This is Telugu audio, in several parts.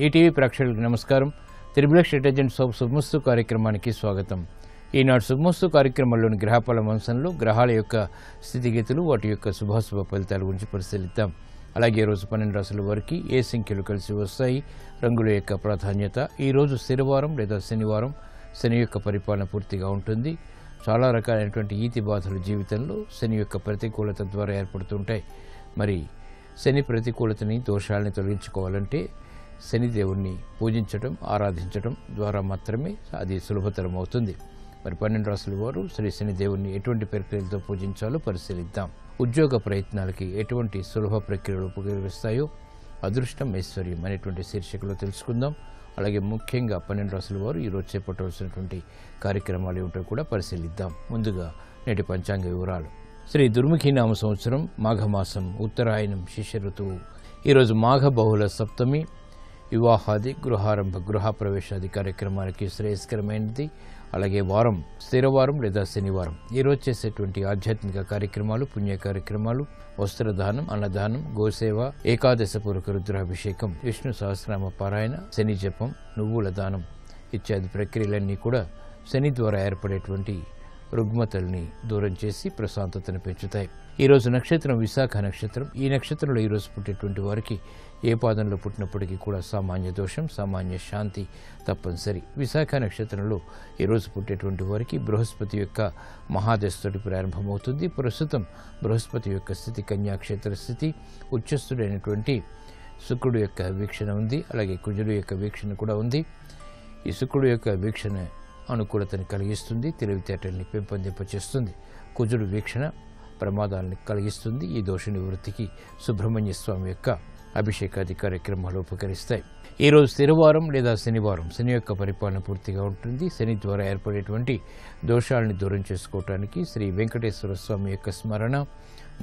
ఈటీవీ ప్రేక్షకులకు నమస్కారం. త్రిబులెక్స్ డిటర్జెంట్ సోప్ శుభమస్తు కార్యక్రమానికి స్వాగతం. ఈనాడు శుభమస్తు కార్యక్రమంలోని గ్రహఫల వంశంలో గ్రహాల యొక్క స్థితిగతులు, వాటి యొక్క శుభాశుభ ఫలితాల గురించి పరిశీలిద్దాం. అలాగే ఈరోజు 12 రాశుల వారికి ఏ సంఖ్యలు కలిసి వస్తాయి, రంగుల యొక్క ప్రాధాన్యత, ఈరోజు శనివారం లేదా శనివారం, శని యొక్క పరిపాలన పూర్తిగా ఉంటుంది. చాలా రకాలైనటువంటి ఈతి బాధలు జీవితంలో శని యొక్క ప్రతికూలత ద్వారా ఏర్పడుతుంటాయి. మరి శని ప్రతికూలతని, దోషాలని తొలగించుకోవాలంటే శనిదేవుణ్ణి పూజించడం, ఆరాధించడం ద్వారా మాత్రమే అది సులభతరం అవుతుంది. మరి 12 రాశుల వారు శ్రీ శనిదేవుణ్ణి ఎటువంటి ప్రక్రియలతో పూజించాలో పరిశీలిద్దాం. ఉద్యోగ ప్రయత్నాలకి ఎటువంటి సులభ ప్రక్రియలు ఉపయోగిస్తాయో, అదృష్టం ఐశ్వర్యం అనేటువంటి శీర్షికలో తెలుసుకుందాం. అలాగే ముఖ్యంగా 12 రాశుల వారు ఈరోజు చేపట్టవలసినటువంటి కార్యక్రమాలు ఏమిటో కూడా పరిశీలిద్దాం. ముందుగా నేటి పంచాంగ వివరాలు. శ్రీ దుర్ముఖీనామ సంవత్సరం మాఘమాసం, ఉత్తరాయణం, శిష్య ఋతువు. ఈరోజు మాఘ బహుళ సప్తమి. వివాహాది, గృహారంభ, గృహప్రవేశాది కార్యక్రమాలకి శ్రేయస్కరమైనది. అలాగే వారం స్థిరవారం లేదా శనివారం. ఈరోజు చేసేటువంటి ఆధ్యాత్మిక కార్యక్రమాలు, పుణ్య కార్యక్రమాలు, వస్త్రదానం, అన్నదానం, గోసేవ, ఏకాదశ పూర్వక రుద్రాభిషేకం, విష్ణు సహస్రనామ పారాయణ, శని జపం, నువ్వుల దానం ఇత్యాది ప్రక్రియలన్నీ కూడా శని ద్వారా ఏర్పడేటువంటి రుగ్మతల్ని దూరం చేసి ప్రశాంతతను పెంచుతాయి. ఈరోజు నక్షత్రం విశాఖ నక్షత్రం. ఈ నక్షత్రంలో ఈరోజు పుట్టేటువంటి వారికి ఏ పాదంలో పుట్టినప్పటికీ కూడా సామాన్య దోషం, సామాన్య శాంతి తప్పనిసరి. విశాఖ నక్షత్రంలో ఈరోజు పుట్టేటువంటి వారికి బృహస్పతి యొక్క మహాదశతోటి ప్రారంభమవుతుంది. ప్రస్తుతం బృహస్పతి యొక్క స్థితి కన్యాక్షేత్ర స్థితి. ఉచ్చస్థుడైనటువంటి శుక్రుడు యొక్క వీక్షణ ఉంది. అలాగే కుజుడు యొక్క వీక్షణ కూడా ఉంది. ఈ శుక్రుడు యొక్క వీక్షణ అనుకూలతని కలిగిస్తుంది, తెలివితేటల్ని పెంపొందింపచేస్తుంది. కుజుడు వీక్షణ ప్రమాదాలను కలిగిస్తుంది. ఈ దోష నివృత్తికి సుబ్రహ్మణ్య స్వామి యొక్క అభిషేకాది కార్యక్రమాలు ఉపకరిస్తాయి. ఈరోజు స్థిరవారం లేదా శనివారం. శని యొక్క పరిపాలన పూర్తిగా ఉంటుంది. శని ద్వారా ఏర్పడేటువంటి దోషాలని దూరం చేసుకోవటానికి శ్రీ వెంకటేశ్వర స్వామి యొక్క స్మరణ,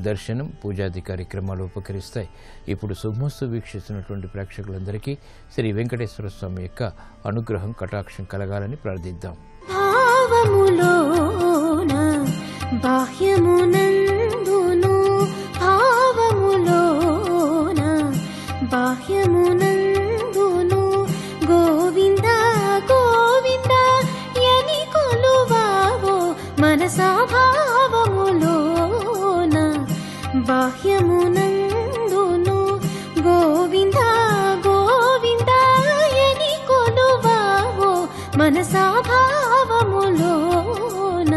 దర్శనం, పూజాది కార్యక్రమాలు ఉపకరిస్తాయి. ఇప్పుడు శుభమస్తు వీక్షిస్తున్నటువంటి ప్రేక్షకులందరికీ శ్రీ వెంకటేశ్వర స్వామి యొక్క అనుగ్రహం, కటాక్షం కలగాలని ప్రార్థిద్దాం. గోవింద గోవింద యని కొలువావో మనసాభావములోన, బాహ్యమునందును గోవింద గోవింద యని కొలువావో మనసాభావములోన,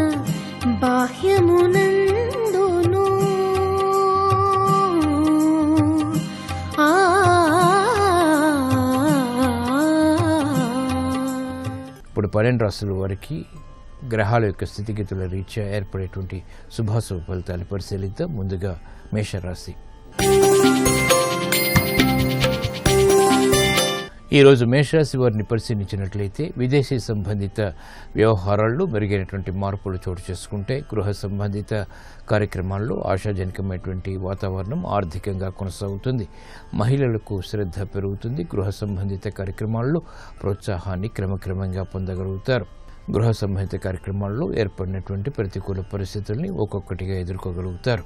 బాహ్యమునందును ఇప్పుడు 12 రాశుల వారికి గ్రహాల యొక్క స్థితిగతుల రీత్యా ఏర్పడేటువంటి శుభాశుభ ఫలితాలు పరిశీలిద్దాం. ముందుగా మేషరాశి. ఈరోజు మేషరాశి వారిని పరిశీలించినట్లయితే విదేశీ సంబంధిత వ్యవహారాల్లో మెరుగైనటువంటి మార్పులు చోటు చేసుకుంటే, గృహ సంబంధిత కార్యక్రమాల్లో ఆశాజనకమైనటువంటి వాతావరణం ఆర్థికంగా కొనసాగుతుంది. మహిళలకు శ్రద్ధ పెరుగుతుంది. గృహ సంబంధిత కార్యక్రమాల్లో ప్రోత్సాహాన్ని క్రమక్రమంగా పొందగలుగుతారు. గృహ సంబంధిత కార్యక్రమాల్లో ఏర్పడినటువంటి ప్రతికూల పరిస్థితుల్ని ఒక్కొక్కటిగా ఎదుర్కోగలుగుతారు.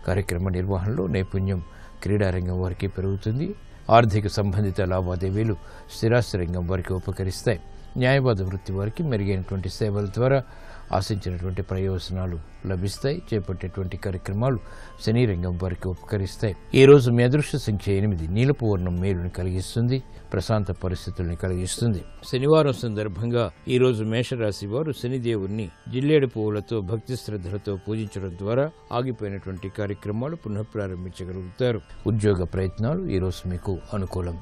కార్యక్రమ నిర్వహణలో నైపుణ్యం క్రీడారంగం వారికి పెరుగుతుంది. ఆర్థిక సంబంధిత లావాదేవీలు స్థిరాస్తి రంగం వారికి ఉపకరిస్తాయి. న్యాయవాద వృత్తి వారికి మెరుగైనటువంటి సేవల ద్వారా ఆశించినటువంటి ప్రయోజనాలు లభిస్తాయి. చేపట్టేటువంటి కార్యక్రమాలు శని రంగం వారికి ఉపకరిస్తాయి. ఈ రోజు మీ అదృష్ట సంఖ్య 8. నీలపు వర్ణం మేలుని కలిగిస్తుంది, ప్రశాంత పరిస్థితుల్ని కలిగిస్తుంది. శనివారం సందర్భంగా ఈ రోజు మేషరాశి వారు శనిదేవుణ్ణి జిల్లేడు పువ్వులతో భక్తి శ్రద్ధలతో పూజించడం ద్వారా ఆగిపోయినటువంటి కార్యక్రమాలు పునఃప్రారంభించగలుగుతారు. ఉద్యోగ ప్రయత్నాలు ఈ రోజు మీకు అనుకూలం.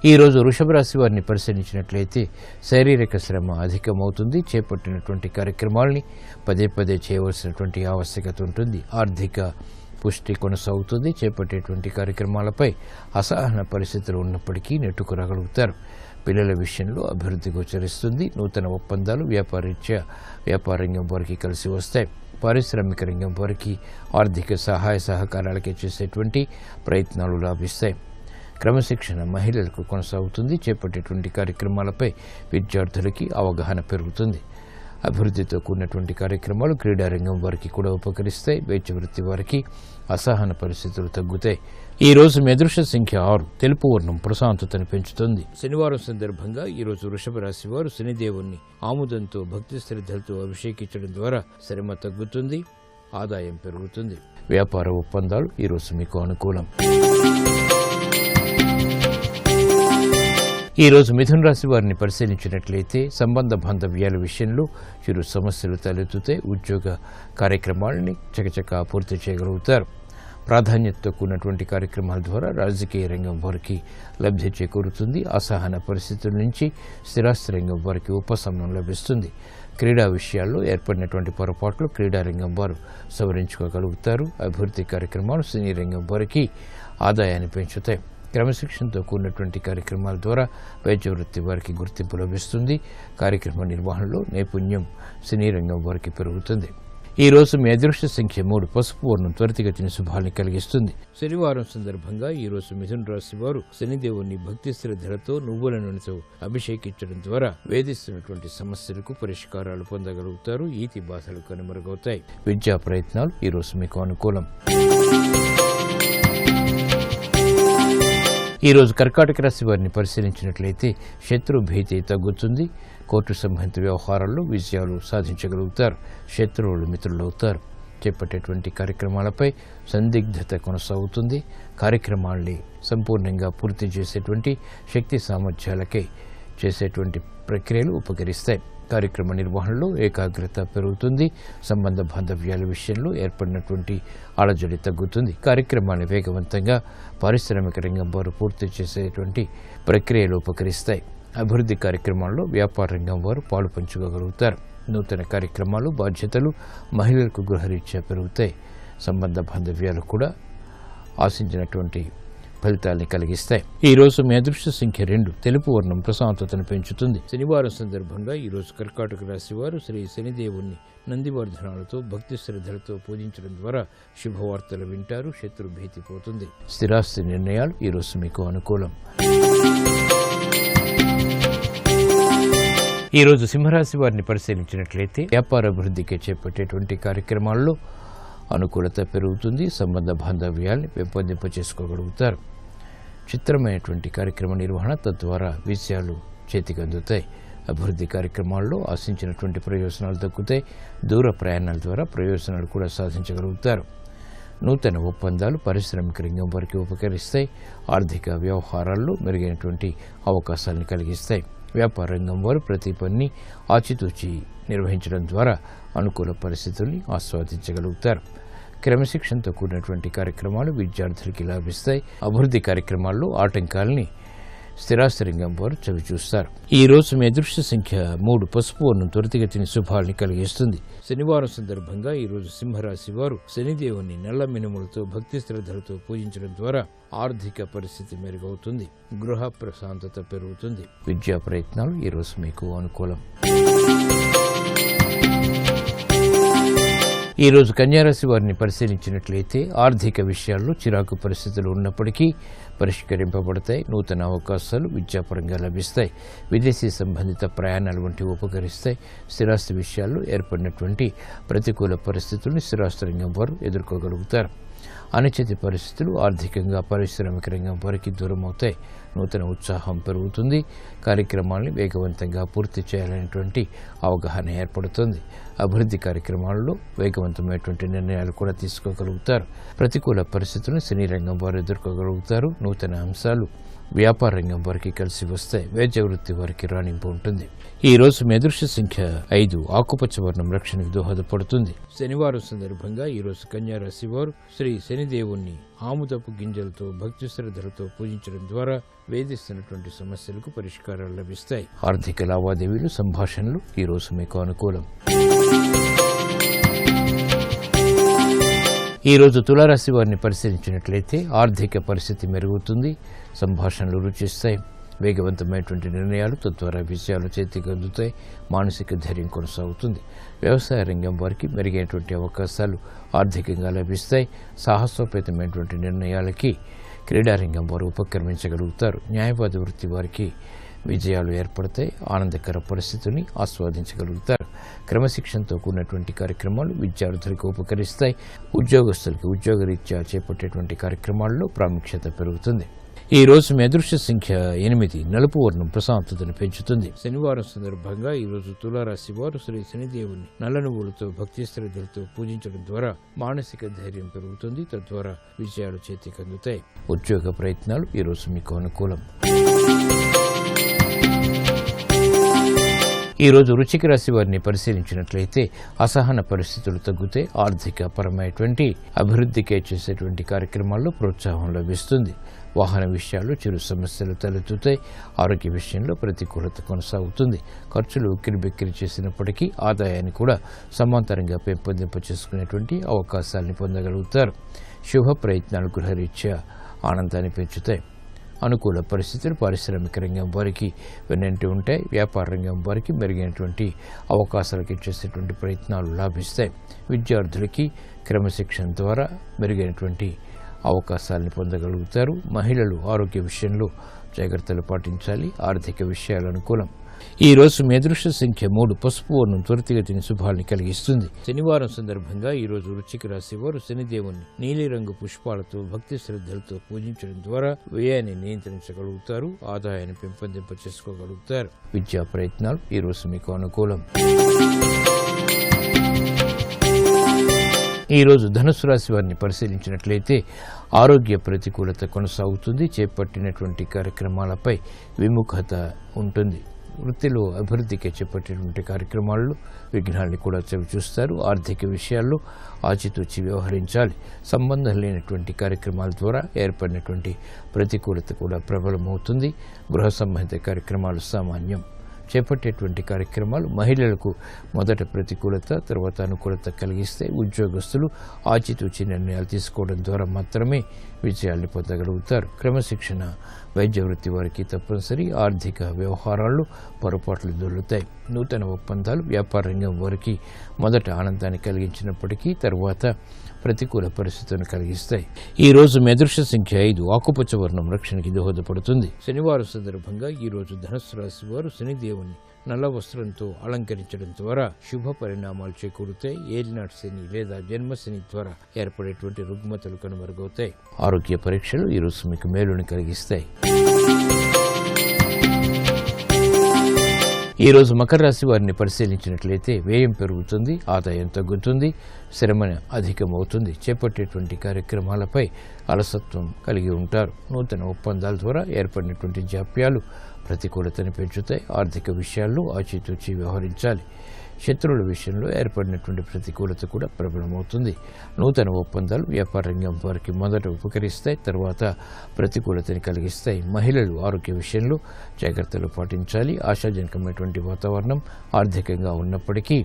ఈరోజు వృషభ రాశి వారిని పరిశీలించినట్లయితే శారీరక శ్రమ అధికమవుతుంది. చేపట్టినటువంటి కార్యక్రమాలని పదే పదే చేయవలసినటువంటి ఆవశ్యకత ఉంటుంది. ఆర్థిక పుష్టి కొనసాగుతుంది. చేపట్టేటువంటి కార్యక్రమాలపై అసహన పరిస్థితులు ఉన్నప్పటికీ నెట్టుకురాగలుగుతారు. పిల్లల విషయంలో అభివృద్ధి గోచరిస్తుంది. నూతన ఒప్పందాలు వ్యాపార రంగం వారికి కలిసి వస్తాయి. పారిశ్రామిక రంగం వారికి ఆర్థిక సహాయ సహకారాలకే చేసేటువంటి ప్రయత్నాలు లాభిస్తాయి. క్రమశిక్షణ మహిళలకు కొనసాగుతుంది. చేపట్టేటువంటి కార్యక్రమాలపై విద్యార్థులకి అవగాహన పెరుగుతుంది. అభివృద్ధితో కూడినటువంటి కార్యక్రమాలు క్రీడారంగం వారికి కూడా ఉపకరిస్తాయి. వైద్య వృత్తి వారికి అసహన పరిస్థితులు తగ్గుతాయి. ఈ రోజు మీ అదృష్ట సంఖ్య 6. తెలుపు వర్ణం ప్రశాంతతను పెంచుతుంది. శనివారం సందర్భంగా ఈ రోజు వృషభ రాశి వారు శనిదేవుణ్ణి ఆముదంతో భక్తి శ్రద్ధలతో అభిషేకించడం ద్వారా శ్రమ తగ్గుతుంది, ఆదాయం పెరుగుతుంది. వ్యాపార ఒప్పందాలు ఈ రోజు మీకు అనుకూలం. ఈ రోజు మిథున రాశి వారిని పరిశీలించినట్లయితే సంబంధ బాంధవ్యాల విషయంలో చిరు సమస్యలు తలెత్తుతాయి. ఉద్యోగ కార్యక్రమాలని చకచకా పూర్తి చేయగలుగుతారు. ప్రాధాన్యతతో కూడినటువంటి కార్యక్రమాల ద్వారా రాజకీయ రంగం వారికి లబ్ధి చేకూరుతుంది. అసహన పరిస్థితుల నుంచి స్థిరాస్తి రంగం వారికి ఉపశమనం లభిస్తుంది. క్రీడా విషయాల్లో ఏర్పడినటువంటి పొరపాట్లు క్రీడారంగం వారు సవరించుకోగలుగుతారు. అభివృద్ధి కార్యక్రమాలు సినీ రంగం వారికి ఆదాయాన్ని పెంచుతాయి. క్రమశిక్షణతో కూడినటువంటి కార్యక్రమాల ద్వారా వైద్య వృత్తి వారికి గుర్తింపు లభిస్తుంది. కార్యక్రమ నిర్వహణలో నైపుణ్యం సినీ రంగం వారికి పెరుగుతుంది. ఈ రోజు మీ అదృష్ట సంఖ్య 3. పసుపు వర్ణం త్వరితగతిన శుభాన్ని కలిగిస్తుంది. శనివారం సందర్భంగా ఈ రోజు మిథున రాశి వారు శనిదేవుని భక్తి శ్రద్ధలతో నువ్వుల నూనెతో అభిషేకించడం ద్వారా వేధిస్తున్నటువంటి సమస్యలకు పరిష్కారాలు పొందగలుగుతారు. ఈతి బాధలు కనుమరుగవుతాయి. విద్యా ప్రయత్నాలు ఈ రోజు మీకు అనుకూలం. ఈ రోజు కర్కాటక రాశి వారిని పరిశీలించినట్లయితే శత్రు భీతి తగ్గుతుంది. కోర్టు సంబంధిత వ్యవహారాల్లో విజయాలు సాధించగలుగుతారు. శత్రువులు మిత్రులవుతారు. చేపట్టేటువంటి కార్యక్రమాలపై సందిగ్ధత కొనసాగుతుంది. కార్యక్రమాల్ని సంపూర్ణంగా పూర్తి చేసేటువంటి శక్తి సామర్థ్యాలకై చేసేటువంటి ప్రక్రియలు ఉపకరిస్తాయి. కార్యక్రమ నిర్వహణలో ఏకాగ్రత పెరుగుతుంది. సంబంధ బాంధవ్యాల విషయంలో ఏర్పడినటువంటి అలజడి తగ్గుతుంది. కార్యక్రమాన్ని వేగవంతంగా పారిశ్రామిక రంగం వారు పూర్తి చేసేటువంటి ప్రక్రియలు ఉపకరిస్తాయి. అభివృద్ధి కార్యక్రమాల్లో వ్యాపార రంగం వారు పాలు పంచుకోగలుగుతారు. నూతన కార్యక్రమాలు బాధ్యతలు మహిళలకు గృహరీత్యా పెరుగుతాయి. సంబంధ బాంధవ్యాలు కూడా ఆశించినటువంటి ఫలితాల్ని కలిగిస్తాయి. ఈ రోజు మీ అదృష్ట సంఖ్య 2. తెలుపు వర్ణం ప్రశాంతతను పెంచుతుంది. శనివారం సందర్భంగా ఈ రోజు కర్కాటక రాశి వారు శ్రీ శనిదేవుణ్ణి నందివర్ధనాలతో భక్తి శ్రద్ధలతో పూజించడం ద్వారా శుభవార్తలు వింటారు. శత్రు భీతి పోతుంది. స్థిరాస్తి నిర్ణయాలు ఈ రోజు మీకు అనుకూలం. ఈ రోజు సింహరాశి వారిని పరిశీలించినట్లయితే వ్యాపార అభివృద్ధికి చేపట్టేటువంటి కార్యక్రమాల్లో అనుకూలత పెరుగుతుంది. సంబంధ బాంధవ్యాల్ని పెంపొందింప చేసుకోగలుగుతారు. చిత్రమైనటువంటి కార్యక్రమ నిర్వహణ తద్వారా విజయాలు చేతికి అందుతాయి. అభివృద్ధి కార్యక్రమాల్లో ఆశించినటువంటి ప్రయోజనాలు దక్కుతాయి. దూర ప్రయాణాల ద్వారా ప్రయోజనాలు కూడా సాధించగలుగుతారు. నూతన ఒప్పందాలు పారిశ్రామిక రంగం వారికి ఉపకరిస్తాయి. ఆర్థిక వ్యవహారాల్లో మెరుగైనటువంటి అవకాశాలను కలిగిస్తాయి. వ్యాపార రంగం వారు ప్రతి పనిని ఆచితూచి నిర్వహించడం ద్వారా అనుకూల పరిస్థితుల్ని ఆస్వాదించగలుగుతారు. క్రమశిక్షణతో కూడినటువంటి కార్యక్రమాలు విద్యార్థులకి లాభిస్తాయి. అభివృద్ధి కార్యక్రమాల్లో ఆటంకాలని స్థిరాస్తి రంగం వారు చవిచూస్తారు. ఈ రోజు మీ అదృష్ట సంఖ్య 3. పసుపు వర్ణం త్వరితగతిన శుభాల్ని కలిగిస్తుంది. శనివారం సందర్భంగా ఈ రోజు సింహరాశి వారు శనిదేవుని నల్ల మినుములతో భక్తి శ్రద్ధలతో పూజించడం ద్వారా ఆర్థిక పరిస్థితి మెరుగవుతుంది. గృహ ప్రశాంతత పెరుగుతుంది. విద్యా ప్రయత్నాలు ఈ రోజు మీకు అనుకూలం. ఈ రోజు కన్యారాశి వారిని పరిశీలించినట్లయితే ఆర్థిక విషయాల్లో చిరాకు పరిస్థితులు ఉన్నప్పటికీ పరిష్కరింపబడతాయి. నూతన అవకాశాలు విద్యాపరంగా లభిస్తాయి. విదేశీ సంబంధిత ప్రయాణాలు వంటివి ఉపకరిస్తాయి. స్థిరాస్తి విషయాల్లో ఏర్పడినటువంటి ప్రతికూల పరిస్థితులను స్థిరాస్తి రంగం వారు ఎదుర్కోగలుగుతారు. అనిశ్చిత పరిస్థితులు ఆర్థికంగా పారిశ్రామిక రంగం వారికి దూరం అవుతాయి. నూతన ఉత్సాహం పెరుగుతుంది. కార్యక్రమాలను వేగవంతంగా పూర్తి చేయాలనేటువంటి అవగాహన ఏర్పడుతుంది. అభివృద్ధి కార్యక్రమాల్లో వేగవంతమైనటువంటి నిర్ణయాలు కూడా తీసుకోగలుగుతారు. ప్రతికూల పరిస్థితులను సినీ రంగం వారు ఎదుర్కోగలుగుతారు. నూతన అంశాలు వ్యాపార రంగం వారికి కలిసి వస్తాయి. వైద్య వృత్తి వారికి రాణింపు ఉంటుంది. ఈ రోజు మీ అదృష్ట సంఖ్య 5. ఆకుపచ్చ వర్ణం రక్షణకు దోహదపడుతుంది. శనివారం సందర్భంగా ఈ రోజు కన్యా రాశి వారు శ్రీ శనిదేవుణ్ణి ఆముదపు గింజలతో భక్తి శ్రద్ధలతో పూజించడం ద్వారా వేధిస్తున్నటువంటి సమస్యలకు పరిష్కారాలు లభిస్తాయి. ఆర్థిక లావాదేవీలు సంభాషణలు ఈ రోజు మీకు అనుకూలం. ఈ రోజు తులారాశి వారిని పరిశీలించినట్లయితే ఆర్థిక పరిస్థితి మెరుగుతుంది. సంభాషణలు రుచిస్తాయి. వేగవంతమైనటువంటి నిర్ణయాలు తద్వారా విజయాలు చేతికి అందుతాయి. మానసిక ధైర్యం కొనసాగుతుంది. వ్యవసాయ రంగం వారికి మెరుగైనటువంటి అవకాశాలు ఆర్థికంగా లభిస్తాయి. సాహసోపేతమైనటువంటి నిర్ణయాలకి క్రీడారంగం వారు ఉపక్రమించగలుగుతారు. న్యాయవాద వృత్తి వారికి విజయాలు ఏర్పడతాయి. ఆనందకర పరిస్థితిని ఆస్వాదించగలుగుతారు. క్రమశిక్షణతో కూడినటువంటి కార్యక్రమాలు విద్యార్థులకు ఉపకరిస్తాయి. ఉద్యోగస్తులకు ఉద్యోగరీత్యా చేపట్టేటువంటి కార్యక్రమాల్లో ప్రాముఖ్యత పెరుగుతుంది. ఈ రోజు మీ అదృష్ట సంఖ్య 8. నలుపు వర్ణం ప్రశాంతతను పెంచుతుంది. శనివారం సందర్భంగా ఈ రోజు తులారాశి వారు శ్రీ శనిదేవుని నల్ల నువ్వులతో భక్తి శ్రద్ధలతో పూజించడం ద్వారా మానసిక ధైర్యం పెరుగుతుంది. తద్వారా విజయాలు చేతికి అందుతాయి. ఉద్యోగ ప్రయత్నాలు ఈ రోజు మీకు అనుకూలం. ఈ రోజు వృశ్చిక రాశి వారిని పరిశీలించినట్లయితే అసహన పరిస్థితులు తగ్గుతాయి. ఆర్థిక పరమైనటువంటి అభివృద్ధికే చేసేటువంటి కార్యక్రమాల్లో ప్రోత్సాహం లభిస్తుంది. వాహన విషయాల్లో చిరు సమస్యలు తలెత్తుతాయి. ఆరోగ్య విషయంలో ప్రతికూలత కొనసాగుతుంది. ఖర్చులు ఉక్కిరిబిక్కిరి చేసినప్పటికీ ఆదాయాన్ని కూడా సమాంతరంగా పెంపొందింప చేసుకునేటువంటి అవకాశాలను పొందగలుగుతారు. శుభ ప్రయత్నాలు గృహరీత్యా ఆనందాన్ని పెంచుతాయి. అనుకూల పరిస్థితులు పారిశ్రామిక రంగం వారికి వెన్నంటి ఉంటాయి. వ్యాపార రంగం వారికి మెరుగైనటువంటి అవకాశాలకి చేసేటువంటి ప్రయత్నాలు లాభిస్తాయి. విద్యార్థులకి క్రమశిక్షణ ద్వారా మెరుగైనటువంటి అవకాశాలను పొందగలుగుతారు. మహిళలు ఆరోగ్య విషయంలో జాగ్రత్తలు పాటించాలి. ఆర్థిక విషయాలు అనుకూలం. ఈ రోజు మీ అదృష్ట సంఖ్య 3. పసుపు వర్ణం త్వరితగతిని శుభాల్ని కలిగిస్తుంది. శనివారం సందర్భంగా ఈ రోజు వృశ్చిక రాశి వారు శనిదేవుని నీలిరంగు పుష్పాలతో భక్తి శ్రద్ధలతో పూజించడం ద్వారా వ్యయాన్ని నియంత్రించగలుగుతారు. ఆదాయాన్ని పెంపొందింప చేసుకోగలుగుతారు. విద్యా ప్రయత్నాలు ఈ రోజు మీకు అనుకూలం. ఈ రోజు ధనుసు రాశి వారిని పరిశీలించినట్లయితే ఆరోగ్య ప్రతికూలత కొనసాగుతుంది. చేపట్టినటువంటి కార్యక్రమాలపై విముఖత ఉంటుంది. వృత్తిలో అభివృద్ధికి చేపట్టేటువంటి కార్యక్రమాల్లో విఘ్నాల్ని కూడా చవిచూస్తారు. ఆర్థిక విషయాల్లో ఆచితూచి వ్యవహరించాలి. సంబంధం లేనటువంటి కార్యక్రమాల ద్వారా ఏర్పడినటువంటి ప్రతికూలత కూడా ప్రబలమవుతుంది. గృహ సంబంధిత కార్యక్రమాలు సామాన్యం. చేపట్టేటువంటి కార్యక్రమాలు మహిళలకు మొదట ప్రతికూలత తర్వాత అనుకూలత కలిగిస్తే ఉద్యోగస్తులు ఆచితూచి నిర్ణయాలు తీసుకోవడం ద్వారా మాత్రమే విజయాల్ని పొందగలుగుతారు. క్రమశిక్షణ వైద్య వృత్తి వారికి తప్పనిసరి. ఆర్థిక వ్యవహారాల్లో పొరపాట్లు దొరుకుతాయి. నూతన ఒప్పందాలు వ్యాపార రంగం వారికి మొదట ఆనందాన్ని కలిగించినప్పటికీ తర్వాత ప్రతికూల పరిస్థితులను కలిగిస్తాయి. ఈ రోజు మీ అదృష్ట సంఖ్య 5. ఆకుపచ్చ వర్ణం రక్షణకి దోహదపడుతుంది. శనివారం సందర్భంగా ఈ రోజు ధనుస్సు రాశి వారు శనిదేవుని నల్ల వస్త్రంతో అలంకరించడం ద్వారా శుభ పరిణామాలు చేకూరుతాయి. ఏలినాటి శని లేదా జన్మశని ద్వారా ఏర్పడేటువంటి రుగ్మతలు కనుమరుగవుతాయి. ఆరోగ్య పరీక్షలు ఈ రోజు మీకు మేలుని కలిగిస్తాయి. ఈ రోజు మకర రాశి వారిని పరిశీలించినట్లయితే వ్యయం పెరుగుతుంది. ఆదాయం తగ్గుతుంది. శ్రమ అధికమవుతుంది. చేపట్టేటువంటి కార్యక్రమాలపై అలసత్వం కలిగి ఉంటారు. నూతన ఒప్పందాల ద్వారా ఏర్పడినటువంటి జాప్యాలు ప్రతికూలతను పెంచుతాయి. ఆర్థిక విషయాల్లో ఆచితూచి వ్యవహరించాలి. శత్రువుల విషయంలో ఏర్పడినటువంటి ప్రతికూలత కూడా ప్రబలమవుతుంది. నూతన ఒప్పందాలు వ్యాపార రంగం వారికి మొదట ఉపకరిస్తాయి, తర్వాత ప్రతికూలతని కలిగిస్తాయి. మహిళలు ఆరోగ్య విషయంలో జాగ్రత్తలు పాటించాలి. ఆశాజనకమైనటువంటి వాతావరణం ఆర్థికంగా ఉన్నప్పటికీ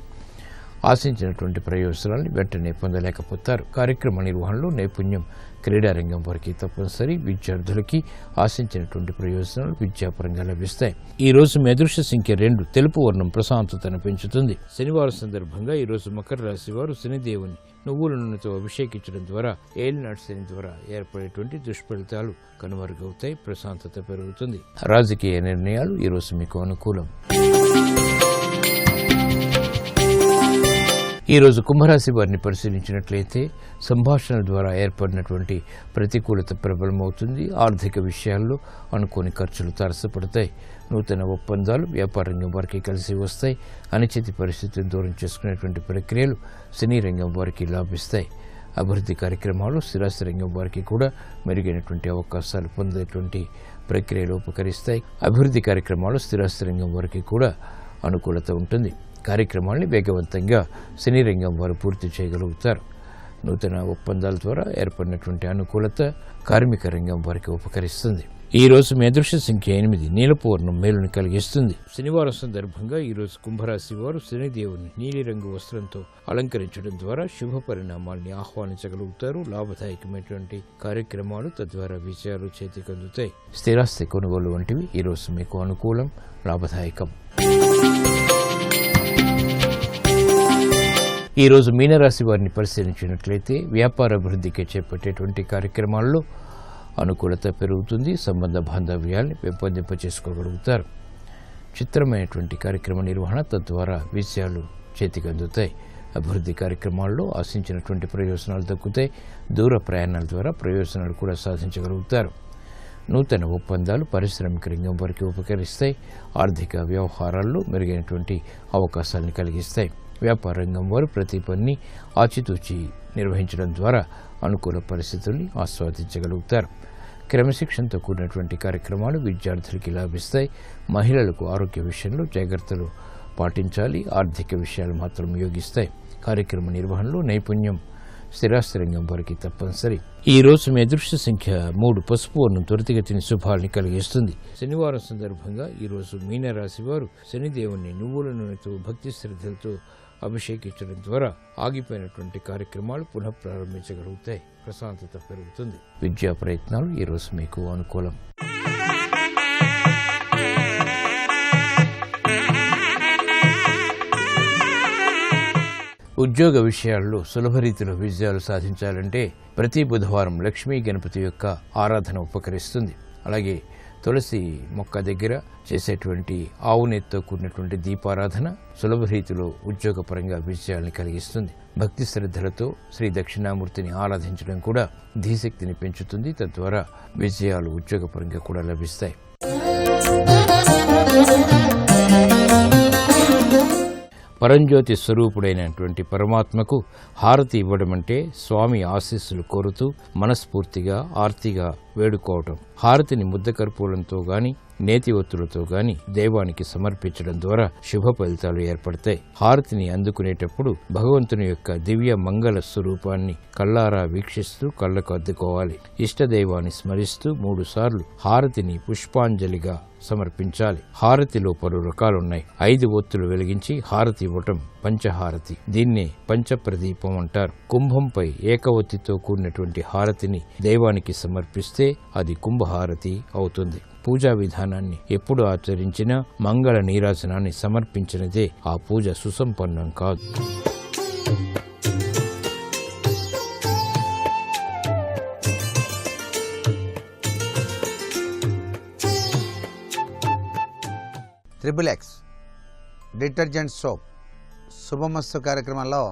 ఆశించినటువంటి ప్రయోజనాలను వెంటనే పొందలేకపోతారు. కార్యక్రమ నిర్వహణలో నైపుణ్యం క్రీడారంగం వారికి తప్పనిసరి. విద్యార్థులకి ఆశించినటువంటి ప్రయోజనాలు విద్యాపరంగా లభిస్తాయి. ఈ రోజు మీ అదృష్ట సంఖ్య 2. తెలుపు వర్ణం ప్రశాంతతను పెంచుతుంది. శనివారం సందర్భంగా ఈ రోజు మకర రాశి వారు శనిదేవుని నువ్వుల నూనెతో అభిషేకించడం ద్వారా ఏలినాటి శని ద్వారా ఏర్పడేటువంటి దుష్ఫలితాలు కనుమరుగవుతాయి. ప్రశాంతత పెరుగుతుంది. రాజకీయ నిర్ణయాలు ఈ రోజు మీకు అనుకూలం. ఈ రోజు కుంభరాశి వారిని పరిశీలించినట్లయితే సంభాషణల ద్వారా ఏర్పడినటువంటి ప్రతికూలత ప్రబలమవుతుంది. ఆర్థిక విషయాల్లో అనుకోని ఖర్చులు తారసపడతాయి. నూతన ఒప్పందాలు వ్యాపార రంగం వారికి కలిసి వస్తాయి. అనిశ్చిత పరిస్థితిని దూరం చేసుకునేటువంటి ప్రక్రియలు సినీ రంగం వారికి లాభిస్తాయి. అభివృద్ధి కార్యక్రమాలు స్థిరాస్తి రంగం వారికి కూడా మెరుగైనటువంటి అవకాశాలు పొందేటువంటి ప్రక్రియలు ఉపకరిస్తాయి. అభివృద్ధి కార్యక్రమాలు స్థిరాస్తి రంగం వారికి కూడా అనుకూలత ఉంటుంది. కార్యక్రమాల్ని వేగవంతంగా సినీ రంగం వారు పూర్తి చేయగలుగుతారు. నూతన ఒప్పందాల ద్వారా ఏర్పడినటువంటి అనుకూలత కార్మిక రంగం వారికి ఉపకరిస్తుంది. ఈ రోజు మీ అదృష్ట సంఖ్య 8. నీలపు వర్ణం మేలుని కలిగిస్తుంది. శనివారం సందర్భంగా ఈ రోజు కుంభరాశి వారు శనిదేవుని నీలిరంగు వస్త్రంతో అలంకరించడం ద్వారా శుభ పరిణామాల్ని ఆహ్వానించగలుగుతారు. లాభదాయకమైనటువంటి కార్యక్రమాలు తద్వారా విజయాలు చేతికందుతాయి. స్థిరాస్తి కొనుగోలు వంటివి ఈ రోజు మీకు అనుకూలం, లాభదాయకం. ఈ రోజు మీనరాశి వారిని పరిశీలించినట్లయితే వ్యాపార అభివృద్ధికి చేపట్టేటువంటి కార్యక్రమాల్లో అనుకూలత పెరుగుతుంది. సంబంధ బాంధవ్యాల్ని పెంపొందింప చేసుకోగలుగుతారు. చిత్రమైనటువంటి కార్యక్రమ నిర్వహణ, తద్వారా విజయాలు చేతికి అందుతాయి. అభివృద్ధి కార్యక్రమాల్లో ఆశించినటువంటి ప్రయోజనాలు దక్కుతాయి. దూర ప్రయాణాల ద్వారా ప్రయోజనాలు కూడా సాధించగలుగుతారు. నూతన ఒప్పందాలు పారిశ్రామిక రంగం వారికి ఉపకరిస్తాయి. ఆర్థిక వ్యవహారాల్లో మెరుగైనటువంటి అవకాశాలను కలిగిస్తాయి. వ్యాపార రంగం వారు ప్రతి పనిని ఆచితూచి నిర్వహించడం ద్వారా అనుకూల పరిస్థితుల్ని ఆస్వాదించగలుగుతారు. క్రమశిక్షణతో కూడినటువంటి కార్యక్రమాలు విద్యార్థులకి లాభిస్తాయి. మహిళలకు ఆరోగ్య విషయంలో జాగ్రత్తలు పాటించాలి. ఆర్థిక విషయాలు మాత్రం యోగిస్తాయి. కార్యక్రమ నిర్వహణలో నైపుణ్యం స్థిరాస్తి రంగం వారికి తప్పనిసరి. ఈ రోజు మీ అదృష్ట సంఖ్య 3. పసుపు వర్ణం త్వరితగతిని శుభాల్ని కలిగిస్తుంది. శనివారం సందర్భంగా ఈ రోజు మీనరాశి వారు శనిదేవుని నువ్వుల నూనెతో భక్తి శ్రద్ధలతో అభిషేకించడం ద్వారా ఆగిపోయినటువంటి కార్యక్రమాలు పునః ప్రారంభించగలుగుతాయి. ప్రశాంతత పెరుగుతుంది. విద్యా ప్రయత్నాలు ఈ రోజు మీకు అనుకూలం. ఉద్యోగ విషయాల్లో సులభ రీతిలో విజయాలు సాధించాలంటే ప్రతి బుధవారం లక్ష్మీ గణపతి యొక్క ఆరాధన ఉపకరిస్తుంది. అలాగే తులసి మొక్క దగ్గర చేసేటువంటి ఆవు నెత్తితో కూడినటువంటి దీపారాధన సులభ రీతిలో ఉద్యోగపరంగా విజయాలను కలిగిస్తుంది. భక్తి శ్రద్ధలతో శ్రీ దక్షిణామూర్తిని ఆరాధించడం కూడా ధీశక్తిని పెంచుతుంది. తద్వారా విజయాలు ఉద్యోగపరంగా కూడా లభిస్తాయి. పరంజ్యోతి స్వరూపుడైనటువంటి పరమాత్మకు హారతి ఇవ్వడం అంటే స్వామి ఆశీస్సులు కోరుతూ మనస్ఫూర్తిగా ఆర్తిగా వేడుకోవటం. హారతిని ముద్దకర్పూరంతో గాని నేతి ఒత్తులతో గాని దైవానికి సమర్పించడం ద్వారా శుభ ఫలితాలు ఏర్పడతాయి. హారతిని అందుకునేటప్పుడు భగవంతుని యొక్క దివ్య మంగళ స్వరూపాన్ని కళ్ళారా వీక్షిస్తూ కళ్ళకు అద్దుకోవాలి. ఇష్టదైవాన్ని స్మరిస్తూ 3 సార్లు హారతిని పుష్పాంజలిగా సమర్పించాలి. హారతిలో పలు రకాలున్నాయి. 5 ఒత్తులు వెలిగించి హారతి ఇవ్వటం పంచహారతి. దీన్నే పంచప్రదీపం అంటారు. కుంభంపై ఏక ఒత్తితో కూడినటువంటి హారతిని దైవానికి సమర్పిస్తే అది కుంభహారతి అవుతుంది. పూజా విధానాన్ని ఎప్పుడు ఆచరించినా మంగళ నీరాజనాన్ని సమర్పించినదే ఆ పూజ సుసంపన్నం కాదు. XXX డిటర్జెంట్ సోప్ శుభమస్తు కార్యక్రమంలో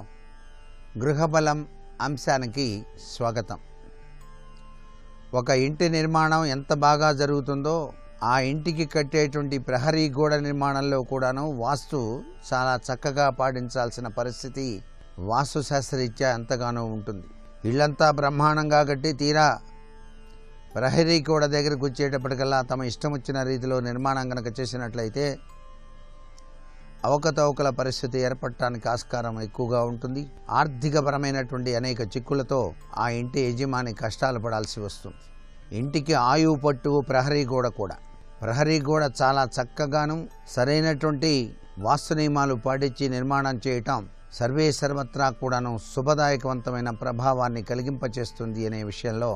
గృహబలం అంశానికి స్వాగతం. ఒక ఇంటి నిర్మాణం ఎంత బాగా జరుగుతుందో ఆ ఇంటికి కట్టేటువంటి ప్రహరీ గోడ నిర్మాణంలో కూడాను వాస్తు చాలా చక్కగా పాటించాల్సిన పరిస్థితి వాస్తు శాస్త్రరీత్యా ఎంతగానో ఉంటుంది. ఇళ్లంతా బ్రహ్మాండంగా కట్టి తీరా ప్రహరీ గోడ దగ్గరకు వచ్చేటప్పటికల్లా తమ ఇష్టం వచ్చిన రీతిలో నిర్మాణం కనుక చేసినట్లయితే అవకతవకల పరిస్థితి ఏర్పడటానికి ఆస్కారం ఎక్కువగా ఉంటుంది. ఆర్థికపరమైనటువంటి అనేక చిక్కులతో ఆ ఇంటి యజమాని కష్టాలు పడాల్సి వస్తుంది. ఇంటికి ఆయువు పట్టు ప్రహరీ గోడ కూడా. ప్రహరీ గోడ చాలా చక్కగాను సరైనటువంటి వాస్తు నియమాలు పాటించి నిర్మాణం చేయటం సర్వే సర్వత్రా కూడాను శుభదాయకవంతమైన ప్రభావాన్ని కలిగింపచేస్తుంది అనే విషయంలో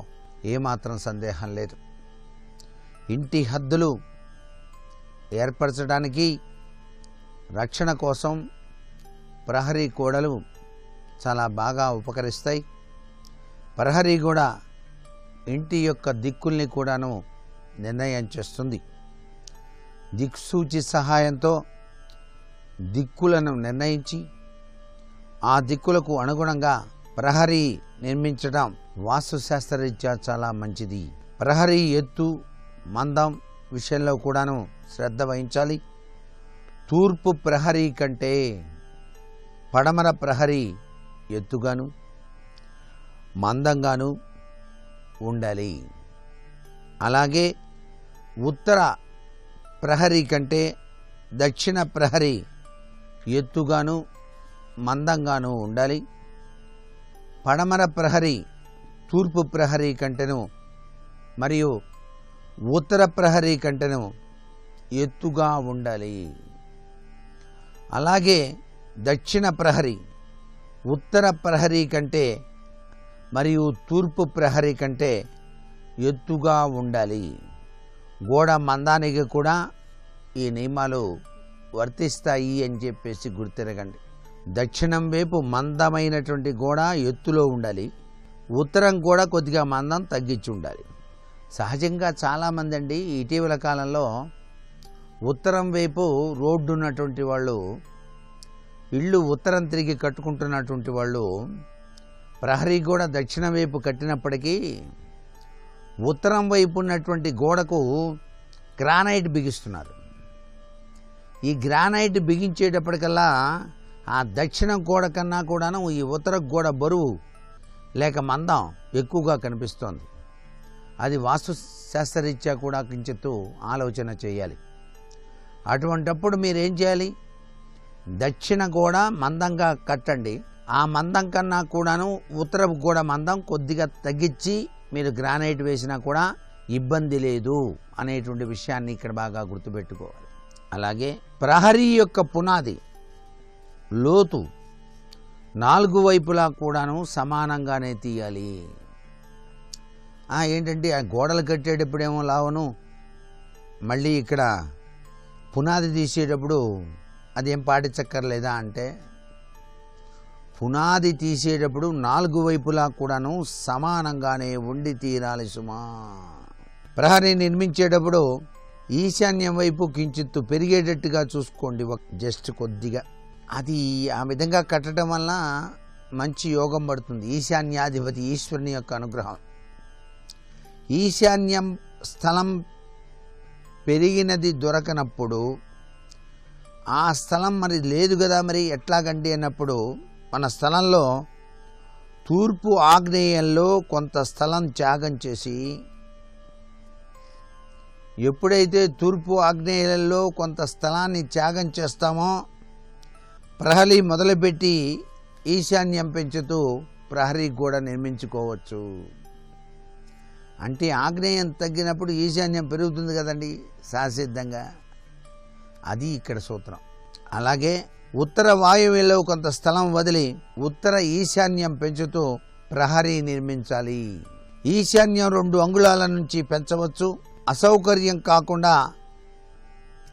ఏమాత్రం సందేహం లేదు. ఇంటి హద్దులు ఏర్పరచడానికి రక్షణ కోసం ప్రహరీ గోడలు చాలా బాగా ఉపకరిస్తాయి. ప్రహరీ గోడ ఇంటి యొక్క దిక్కుల్ని కూడాను నిర్ణయం చేస్తుంది. దిక్సూచి సహాయంతో దిక్కులను నిర్ణయించి ఆ దిక్కులకు అనుగుణంగా ప్రహరీ నిర్మించడం వాస్తుశాస్త్రరీత్యా చాలా మంచిది. ప్రహరీ ఎత్తు మందం విషయంలో కూడాను శ్రద్ధ వహించాలి. తూర్పు ప్రహరీ కంటే పడమర ప్రహరీ ఎత్తుగాను మందంగాను ఉండాలి. అలాగే ఉత్తర ప్రహరీ కంటే దక్షిణ ప్రహరీ ఎత్తుగాను మందంగాను ఉండాలి. పడమర ప్రహరీ తూర్పు ప్రహరీ కంటెను మరియు ఉత్తర ప్రహరీ కంటెను ఎత్తుగా ఉండాలి. అలాగే దక్షిణ ప్రహరీ ఉత్తర ప్రహరీ కంటే మరియు తూర్పు ప్రహరీ కంటే ఎత్తుగా ఉండాలి. గోడ మందానికి కూడా ఈ నియమాలు వర్తిస్తాయి అని చెప్పేసి గుర్తిరగండి. దక్షిణం వైపు మందమైనటువంటి గోడ ఎత్తులో ఉండాలి. ఉత్తరం కూడా కొద్దిగా మందం తగ్గించి ఉండాలి. సహజంగా చాలామంది అండి ఇటీవల కాలంలో ఉత్తరం వైపు రోడ్డు ఉన్నటువంటి వాళ్ళు, ఇళ్ళు ఉత్తరం తిరిగి కట్టుకుంటున్నటువంటి వాళ్ళు ప్రహరీ గోడ దక్షిణం వైపు కట్టినప్పటికీ ఉత్తరం వైపు ఉన్నటువంటి గోడకు గ్రానైట్ బిగిస్తున్నారు. ఈ గ్రానైట్ బిగించేటప్పటికల్లా ఆ దక్షిణం గోడ కన్నా కూడాను ఈ ఉత్తర గోడ బరువు లేక మందం ఎక్కువగా కనిపిస్తోంది. అది వాస్తు శాస్త్రరీత్యా కూడా కించిత్తు ఆలోచన చేయాలి. అటువంటప్పుడు మీరేం చేయాలి? దక్షిణ గోడ మందంగా కట్టండి. ఆ మందం కన్నా కూడాను ఉత్తరపు గోడ మందం కొద్దిగా తగ్గించి మీరు గ్రానైట్ వేసినా కూడా ఇబ్బంది లేదు అనేటువంటి విషయాన్ని ఇక్కడ బాగా గుర్తుపెట్టుకోవాలి. అలాగే ప్రహరీ యొక్క పునాది లోతు 4 వైపులా కూడాను సమానంగానే తీయాలి. ఏంటంటే ఆ గోడలు కట్టేటప్పుడేమో లావను, మళ్ళీ ఇక్కడ పునాది తీసేటప్పుడు అదేం పాటించక్కర్లేదా అంటే, పునాది తీసేటప్పుడు 4 వైపులా కూడాను సమానంగానే ఉండి తీరాలి సుమా. ప్రహరీ నిర్మించేటప్పుడు ఈశాన్యం వైపు కించిత్తు పెరిగేటట్టుగా చూసుకోండి, జస్ట్ కొద్దిగా. అది ఆ విధంగా కట్టడం వల్ల మంచి యోగం పడుతుంది. ఈశాన్యాధిపతి ఈశ్వరుని యొక్క అనుగ్రహం. ఈశాన్యం స్థలం పెరిగినది దొరకనప్పుడు, ఆ స్థలం మరి లేదు కదా, మరి ఎట్లాగండి అన్నప్పుడు మన స్థలంలో తూర్పు ఆగ్నేయంలో కొంత స్థలం త్యాగం చేసి, ఎప్పుడైతే తూర్పు ఆగ్నేయంలో కొంత స్థలాన్ని త్యాగం చేస్తామో ప్రహరీ మొదలుపెట్టి ఈశాన్యం పెంచుతూ ప్రహరీ కూడా నిర్మించుకోవచ్చు. అంటే ఆగ్నేయం తగ్గినప్పుడు ఈశాన్యం పెరుగుతుంది కదండి సహసిద్ధంగా. అది ఇక్కడ సూత్రం. అలాగే ఉత్తర వాయువ్యంలో కొంత స్థలం వదిలి ఉత్తర ఈశాన్యం పెంచుతూ ప్రహరీ నిర్మించాలి. ఈశాన్యం 2 అంగుళాల నుంచి పెంచవచ్చు. అసౌకర్యం కాకుండా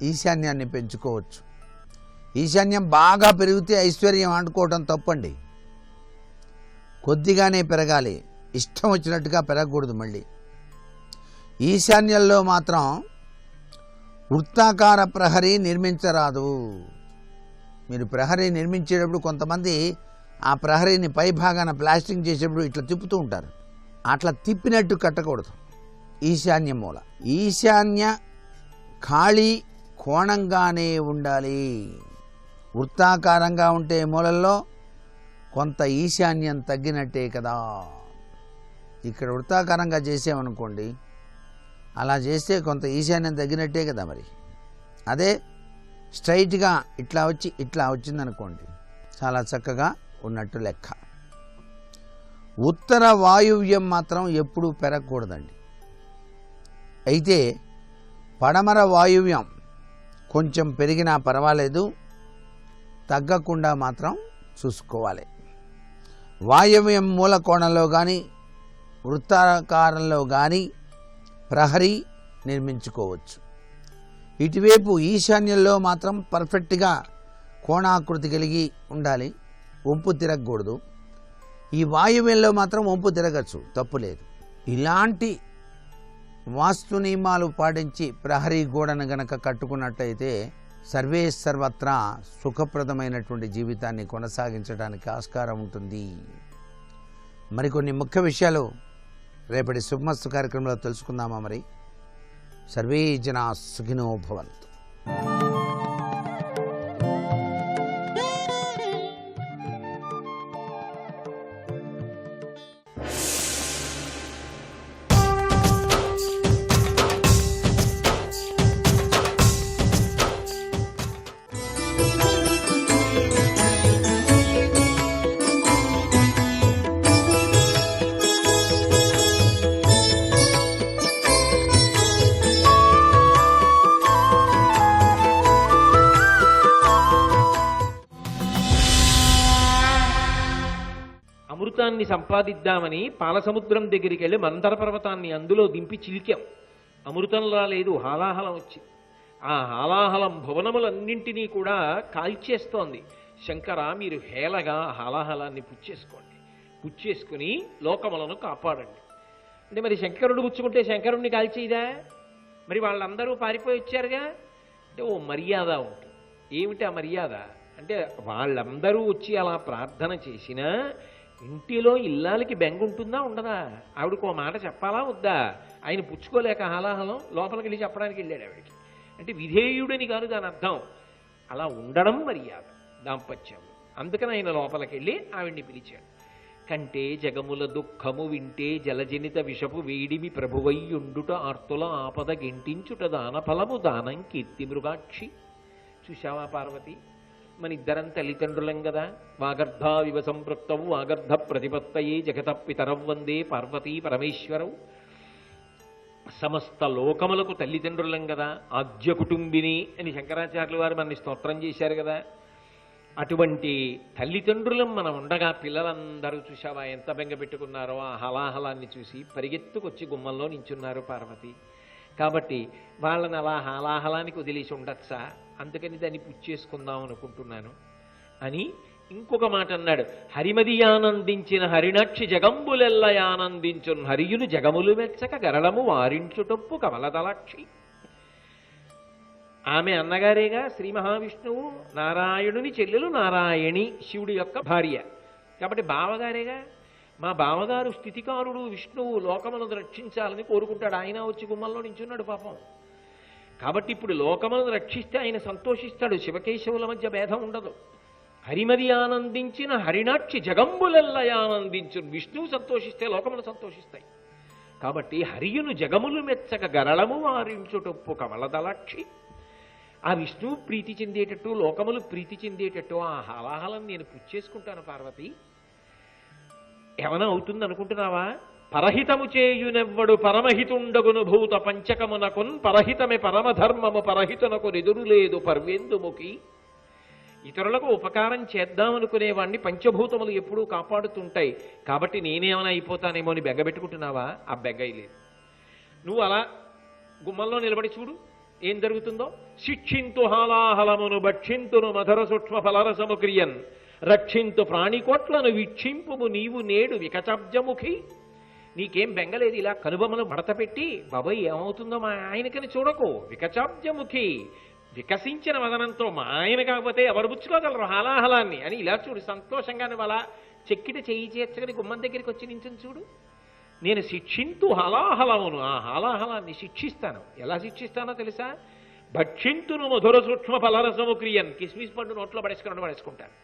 ఈశాన్యాన్ని పెంచుకోవచ్చు. ఈశాన్యం బాగా పెరిగితే ఐశ్వర్యం అంటుకోవడం తప్పండి. కొద్దిగానే పెరగాలి, ఇష్టం వచ్చినట్టుగా పెరగకూడదు. మళ్ళీ ఈశాన్యంలో మాత్రం వృత్తాకార ప్రహరీ నిర్మించరాదు. మీరు ప్రహరీ నిర్మించేటప్పుడు కొంతమంది ఆ ప్రహరీని పై భాగాన ప్లాస్టింగ్ చేసేటప్పుడు ఇట్లా తిప్పుతూ ఉంటారు. అట్లా తిప్పినట్టు కట్టకూడదు. ఈశాన్య మూల, ఈశాన్య ఖాళీ కోణంగానే ఉండాలి. వృత్తాకారంగా ఉంటే మూలల్లో కొంత ఈశాన్యం తగ్గినట్టే కదా. ఇక్కడ వృత్తాకారంగా చేసామనుకోండి, అలా చేస్తే కొంత ఈశాన్యం తగ్గినట్టే కదా. మరి అదే స్ట్రైట్గా ఇట్లా వచ్చిందనుకోండి, చాలా చక్కగా ఉన్నట్టు లెక్క. ఉత్తర వాయువ్యం మాత్రం ఎప్పుడూ పెరగకూడదండి. అయితే పడమర వాయువ్యం కొంచెం పెరిగినా పర్వాలేదు, తగ్గకుండా మాత్రం చూసుకోవాలి. వాయువ్యం మూల కోణంలో కానీ వృత్తాకారంలో కానీ ప్రహరీ నిర్మించుకోవచ్చు. ఇటువైపు ఈశాన్యంలో మాత్రం పర్ఫెక్ట్గా కోణాకృతి కలిగి ఉండాలి, వంపు తిరగకూడదు. ఈ వాయువ్యంలో మాత్రం వంపు తిరగచ్చు, తప్పులేదు. ఇలాంటి వాస్తు నియమాలు పాటించి ప్రహరీ గోడను గనక కట్టుకున్నట్లయితే సర్వే సర్వత్రా సుఖప్రదమైనటువంటి జీవితాన్ని కొనసాగించడానికి ఆస్కారం ఉంటుంది. మరికొన్ని ముఖ్య విషయాలు రేపటి శుభమస్తు కార్యక్రమంలో తెలుసుకుందామా? మరి సర్వే జనా సుఖినో భవంతు. అమృతాన్ని సంపాదిద్దామని పాలసముద్రం దగ్గరికి వెళ్ళి మందర పర్వతాన్ని అందులో దింపి చిలికాం. అమృతంలా లేదు, హాలాహలం వచ్చింది. ఆ హాలాహలం భువనములన్నింటినీ కూడా కాల్చేస్తోంది. శంకర, మీరు హేళగా హాలాహలాన్ని పుచ్చేసుకుని లోకములను కాపాడండి అంటే, మరి శంకరుడు పుచ్చుకుంటే శంకరుణ్ణి కాల్చేయదా? మరి వాళ్ళందరూ పారిపోయి వచ్చారుగా. అంటే ఓ మర్యాద ఉంటుంది. ఏమిటి ఆ మర్యాద అంటే వాళ్ళందరూ వచ్చి అలా ప్రార్థన చేసినా ఇంటిలో ఇల్లాలకి బెంగ ఉంటుందా ఉండదా? ఆవిడకు ఓ మాట చెప్పాలా వద్దా? ఆయన పుచ్చుకోలేక హాలాహలం లోపలికి వెళ్ళి చెప్పడానికి వెళ్ళాడు ఆవిడికి. అంటే విధేయుడని కాదు దాని అర్థం, అలా ఉండడం మర్యాద దాంపత్యం. అందుకని ఆయన లోపలికి వెళ్ళి ఆవిడ్ని పిలిచాడు. కంటే జగముల దుఃఖము వింటే జలజనిత విషపు వేడిమి ప్రభువయ్యుండుట ఆర్తుల ఆపద గెంటించుట దాన ఫలము దానం కీర్తి మృగాక్షి. చూశావా పార్వతి, మన ఇద్దరం తల్లిదండ్రులం కదా. వాగర్ధావివ సంపృక్తవు వాగర్ధ ప్రతిపత్తయే జగత పితరవ్ వందే పార్వతీ పరమేశ్వరవు. సమస్త లోకములకు తల్లిదండ్రులం కదా. ఆద్య కుటుంబిని అని శంకరాచార్యులు వారు మనని స్తోత్రం చేశారు కదా. అటువంటి తల్లిదండ్రులం మనం ఉండగా పిల్లలందరూ చూశావా ఎంత బెంగ పెట్టుకున్నారో. ఆ హలాహలాన్ని చూసి పరిగెత్తుకొచ్చి గుమ్మంలో నించున్నారు పార్వతి. కాబట్టి వాళ్ళని అలా హాలాహలానికి వదిలేసి ఉండొచ్చా? అందుకని దాన్ని పుచ్చేసుకుందాం అనుకుంటున్నాను అని ఇంకొక మాట అన్నాడు. హరిమది ఆనందించిన హరిణాక్షి జగంబులెల్ల ఆనందించున్ హరియును జగములు మెచ్చక గరళము వారించుటొప్పు కమలదలాక్షి. ఆమె అన్నగారేగా శ్రీ మహావిష్ణువు, నారాయణుని చెల్లెలు నారాయణి, శివుడి యొక్క భార్య. కాబట్టి బావగారేగా. మా బావగారు స్థితికారుడు విష్ణువు, లోకములను రక్షించాలని కోరుకుంటాడు. ఆయన వచ్చి గుమ్మంలో నించున్నాడు పాపం. కాబట్టి ఇప్పుడు లోకములను రక్షిస్తే ఆయన సంతోషిస్తాడు. శివకేశవుల మధ్య భేదం ఉండదు. హరిమది ఆనందించిన హరిణాక్షి జగంబులెల్ల ఆనందించు. విష్ణువు సంతోషిస్తే లోకములు సంతోషిస్తాయి. కాబట్టి హరియును జగములు మెచ్చక గరళము వారించుటొప్పు కమలదలాక్షి. ఆ విష్ణువు ప్రీతి చెందేటట్టు, లోకములు ప్రీతి చెందేటట్టు ఆ హలాహలం నేను పుచ్చేసుకుంటాను పార్వతి. ఏమైనా అవుతుంది అనుకుంటున్నావా? పరహితము చేయునెవ్వడు పరమహితుండగును భూత పంచకమునకున్ పరహితమే పరమధర్మము పరహితునకు ఎదురులేదు పర్వేందుముఖి. ఇతరులకు ఉపకారం చేద్దామనుకునేవాడిని పంచభూతములు ఎప్పుడూ కాపాడుతుంటాయి. కాబట్టి నేనేమైనా అయిపోతానేమో అని బెగ్గబెట్టుకుంటున్నావా? ఆ బెగ్గై లేదు. నువ్వు అలా గుమ్మంలో నిలబడి చూడు ఏం జరుగుతుందో. శిక్షింతు హాలాహలమును భక్షింతును మధుర సూక్ష్మ ఫలరసము క్రియన్ రక్షింతు ప్రాణికోట్లను వీక్షింపుము నీవు నేడు వికచబ్జముఖి. నీకేం బెంగలేదు. ఇలా కనుబొమ్మను మడత పెట్టి బాబాయ్ ఏమవుతుందో మా ఆయనకని చూడకు. వికచాబ్జముఖి, వికసించిన వదనంతో మా ఆయన కాకపోతే ఎవరు పుచ్చుకోగలరు హాలాహలాన్ని అని ఇలా చూడు. సంతోషంగా నువ్వు అలా చెక్కిట చేయి చేర్చగని గుమ్మం దగ్గరికి వచ్చి నించుని చూడు. నేను శిక్షింతు హలాహలమును, ఆ హాలాహలాన్ని శిక్షిస్తాను. ఎలా శిక్షిస్తానో తెలుసా? భక్షింతును మధుర సూక్ష్మ ఫలరసము క్రియన్, కిస్మిస్ పండు నోట్లో పడేసుకుంటాను.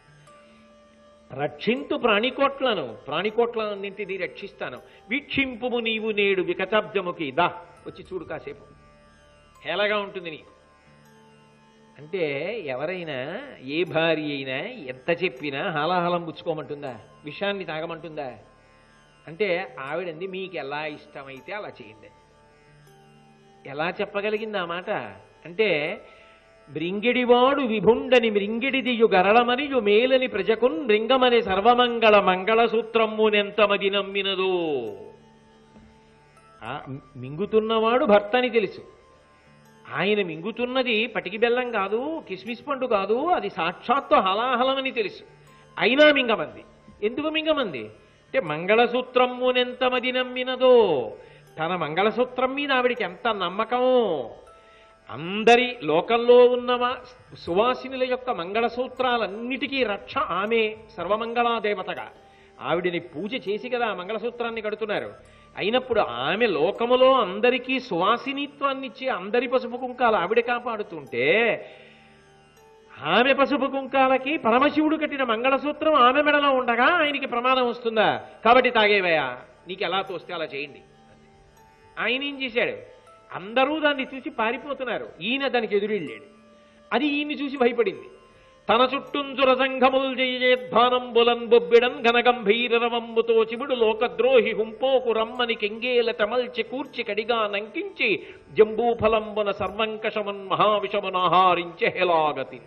రక్షింతు ప్రాణికోట్లను, ప్రాణికోట్లన్నింటినీ రక్షిస్తాను. వీక్షింపుము నీవు నేడు వికచాబ్జముఖి. దా వచ్చి చూడు కాసేపు ఎలాగా ఉంటుంది నీకు. అంటే ఎవరైనా ఏ భార్య అయినా ఎంత చెప్పినా హాలాహలం పుచ్చుకోమంటుందా? విషయాన్ని తాగమంటుందా? అంటే ఆవిడంది మీకు ఎలా ఇష్టమైతే అలా చేయండి. ఎలా చెప్పగలిగింది ఆ మాట? అంటే మృంగిడివాడు విభుండని మృంగిడిదియు గరళమనియు మేలని ప్రజకున్ రింగమని సర్వమంగళ మంగళసూత్రమ్మునెంతమది నమ్మినదో. మింగుతున్నవాడు భర్తని తెలుసు. ఆయన మింగుతున్నది పటికి బెల్లం కాదు, కిస్మిస్ పండు కాదు, అది సాక్షాత్తు హలాహలమని తెలుసు. అయినా మింగమంది. ఎందుకు మింగమంది అంటే మంగళసూత్రమ్మునెంతమది నమ్మినదో. తన మంగళసూత్రం మీద ఆవిడికి ఎంత నమ్మకమో. అందరి లోకంలో ఉన్న సువాసినుల యొక్క మంగళసూత్రాలన్నిటికీ రక్ష ఆమె సర్వమంగళాదేవతగా. ఆవిడిని పూజ చేసి కదా మంగళసూత్రాన్ని కడుతున్నారు. అయినప్పుడు ఆమె లోకములో అందరికీ సువాసినిత్వాన్ని ఇచ్చి అందరి పసుపు కుంకాలు ఆవిడ కాపాడుతుంటే ఆమె పసుపు కుంకాలకి పరమశివుడు కట్టిన మంగళసూత్రం ఆమె మెడలో ఉండగా ఆయనకి ప్రమాదం వస్తుందా? కాబట్టి తాగేవయా, నీకు ఎలా తోస్తే అలా చేయండి. ఆయన ఏం చేశాడు? అందరూ దాన్ని చూసి పారిపోతున్నారు. ఈయన దానికి ఎదురెళ్ళాడు. అది ఈయన్ని చూసి భయపడింది. తన చుట్టూంచుర సంఘముల్ జయధ్వానంబులన్ బొబ్బిడన్ ఘనగంభీరవంబుతో చిముడు లోకద్రోహి హుంపోకు రమ్మని కెంగేల తమల్చి కూర్చి కడిగా నంకించి జంబూఫలంబున సర్వంకషమున్ మహావిషమునాహారించే హెలాగతి.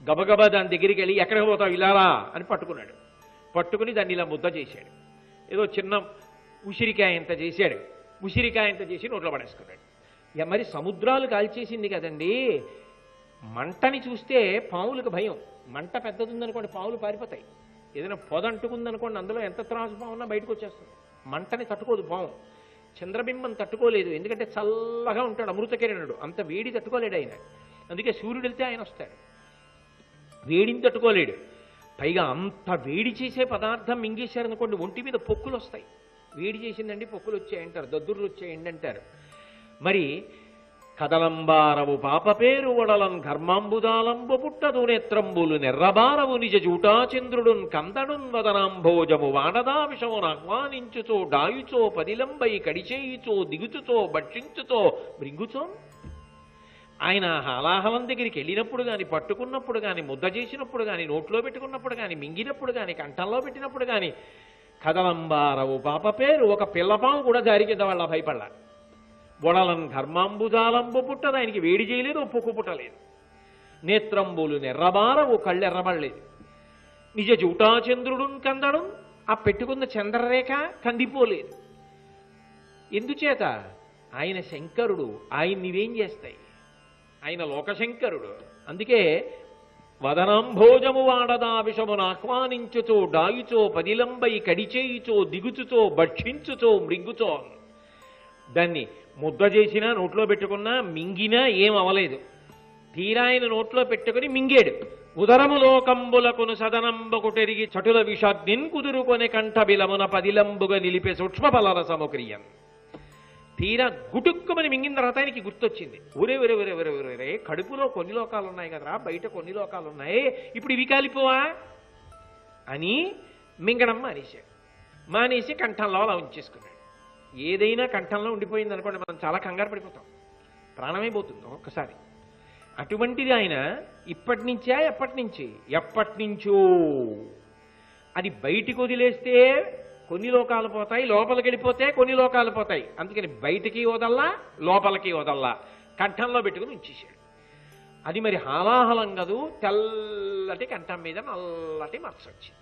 గబగబా దాని దగ్గరికి వెళ్ళి ఎక్కడికి పోతావు ఇలారా అని పట్టుకున్నాడు. పట్టుకుని దాన్ని ఇలా ముద్ద చేశాడు. ఏదో చిన్న ఉసిరికాయంత చేశాడు. ఉసిరికాయంత చేసి నోట్లో పడేసుకున్నాడు. మరి సముద్రాలు కాల్చేసింది కదండి. మంటని చూస్తే పాములకు భయం. మంట పెద్దదుందనుకోండి పాములు పారిపోతాయి. ఏదైనా పొద అంటుకుందనుకోండి అందులో ఎంత త్రాసు పామున్నా బయటకు వచ్చేస్తుంది. మంటని తట్టుకోదు పాము. చంద్రబింబం తట్టుకోలేదు, ఎందుకంటే చల్లగా ఉంటాడు, అమృతకిరణుడు, అంత వేడి తట్టుకోలేడు ఆయన. అందుకే సూర్యుడు వెళ్తే ఆయన వస్తాడు, వేడిని తట్టుకోలేడు. పైగా అంత వేడి చేసే పదార్థం మింగేశారనుకోండి ఒంటి మీద పొక్కులు వస్తాయి. వేడి చేసిందండి పొక్కులు వచ్చాయంటారు, దద్దుర్లు వచ్చాయండి అంటారు. మరి కదలంబారవు పాప పేరు వడలం ఘర్మాంబుదాలంబు పుట్టదు నేత్రంబులు నెర్రబారవు నిజ జూటాచంద్రుడున్ కందడున్ వదనాంభోజము వాడదా విషమును ఆహ్వానించుచో డాయుచో పదిలంబై కడిచేయుచో దిగుచుచో భక్షించుచో మృంగుచో. ఆయన హాలాహలం దగ్గరికి వెళ్ళినప్పుడు కానీ, పట్టుకున్నప్పుడు కానీ, ముద్ద చేసినప్పుడు కానీ, నోట్లో పెట్టుకున్నప్పుడు కానీ, మింగినప్పుడు కానీ, కంఠంలో పెట్టినప్పుడు కానీ కదలంబారవు పాప పేరు ఒక పిల్లపాము కూడా జారి కింద వాళ్ళ భయపడ్డా. వడలను ఘర్మాంబుజాలంబు పుట్టదు, ఆయనకి వేడి చేయలేదు, పొక్కు పుట్టలేదు. నేత్రంబులు నెర్రబారవు, కళ్ళు ఎర్రబడలేదు. నిజ జూటాచంద్రుడు కందడు, ఆ పెట్టుకున్న చంద్రరేఖ కందిపోలేదు. ఎందుచేత? ఆయన శంకరుడు, ఆయన్నివేం చేస్తాయి? ఆయన లోకశంకరుడు. అందుకే వదనాంభోజము వాడదా విషమును ఆహ్వానించుచో డాయుచో పదిలంబై కడిచేయుచో దిగుచుచో భక్షించుచో మృంగుచో. దాన్ని ముద్ద చేసినా నోట్లో పెట్టుకున్నా మింగినా ఏం అవలేదు. తీరా ఆయన నోట్లో పెట్టుకుని మింగేడు. ఉదరములో కంబులకును సదనంబకుటెరిగి చటుల విషాగ్నిన్ కుదురుకొని కంఠ బిలమున పదిలంబుగా నిలిపే సూక్ష్మ ఫలర సముక్రియం. తీరా గుటుక్కుమని మింగిన తర్వాత ఆయనకి గుర్తొచ్చింది, ఒరే ఒరే ఒరే ఒరే ఒరే కడుపులో కొన్ని లోకాలు ఉన్నాయి కదరా, బయట కొన్ని లోకాలు ఉన్నాయి, ఇప్పుడు ఇవి కాలిపోవా అని మింగడం మానేశాడు. మానేసి కంఠంలో అలా ఉంచేసుకున్నాడు. ఏదైనా కంఠంలో ఉండిపోయింది అనుకోండి, మనం చాలా కంగారు పడిపోతాం, ప్రాణమే పోతుంది ఒక్కసారి. అటువంటిది ఆయన ఇప్పటి నుంచా ఎప్పటి నుంచో అది బయటికి వదిలేస్తే కొన్ని లోకాలు పోతాయి, లోపలికి వెళ్ళిపోతే కొన్ని లోకాలు పోతాయి. అందుకని బయటికి వదల్లా, లోపలికి వదల్లా, కంఠంలో పెట్టుకుని ఉంచేశాడు. అది మరి హాలాహలం కాదు, తెల్లటి కంఠం మీద నల్లటి మచ్చ వచ్చింది.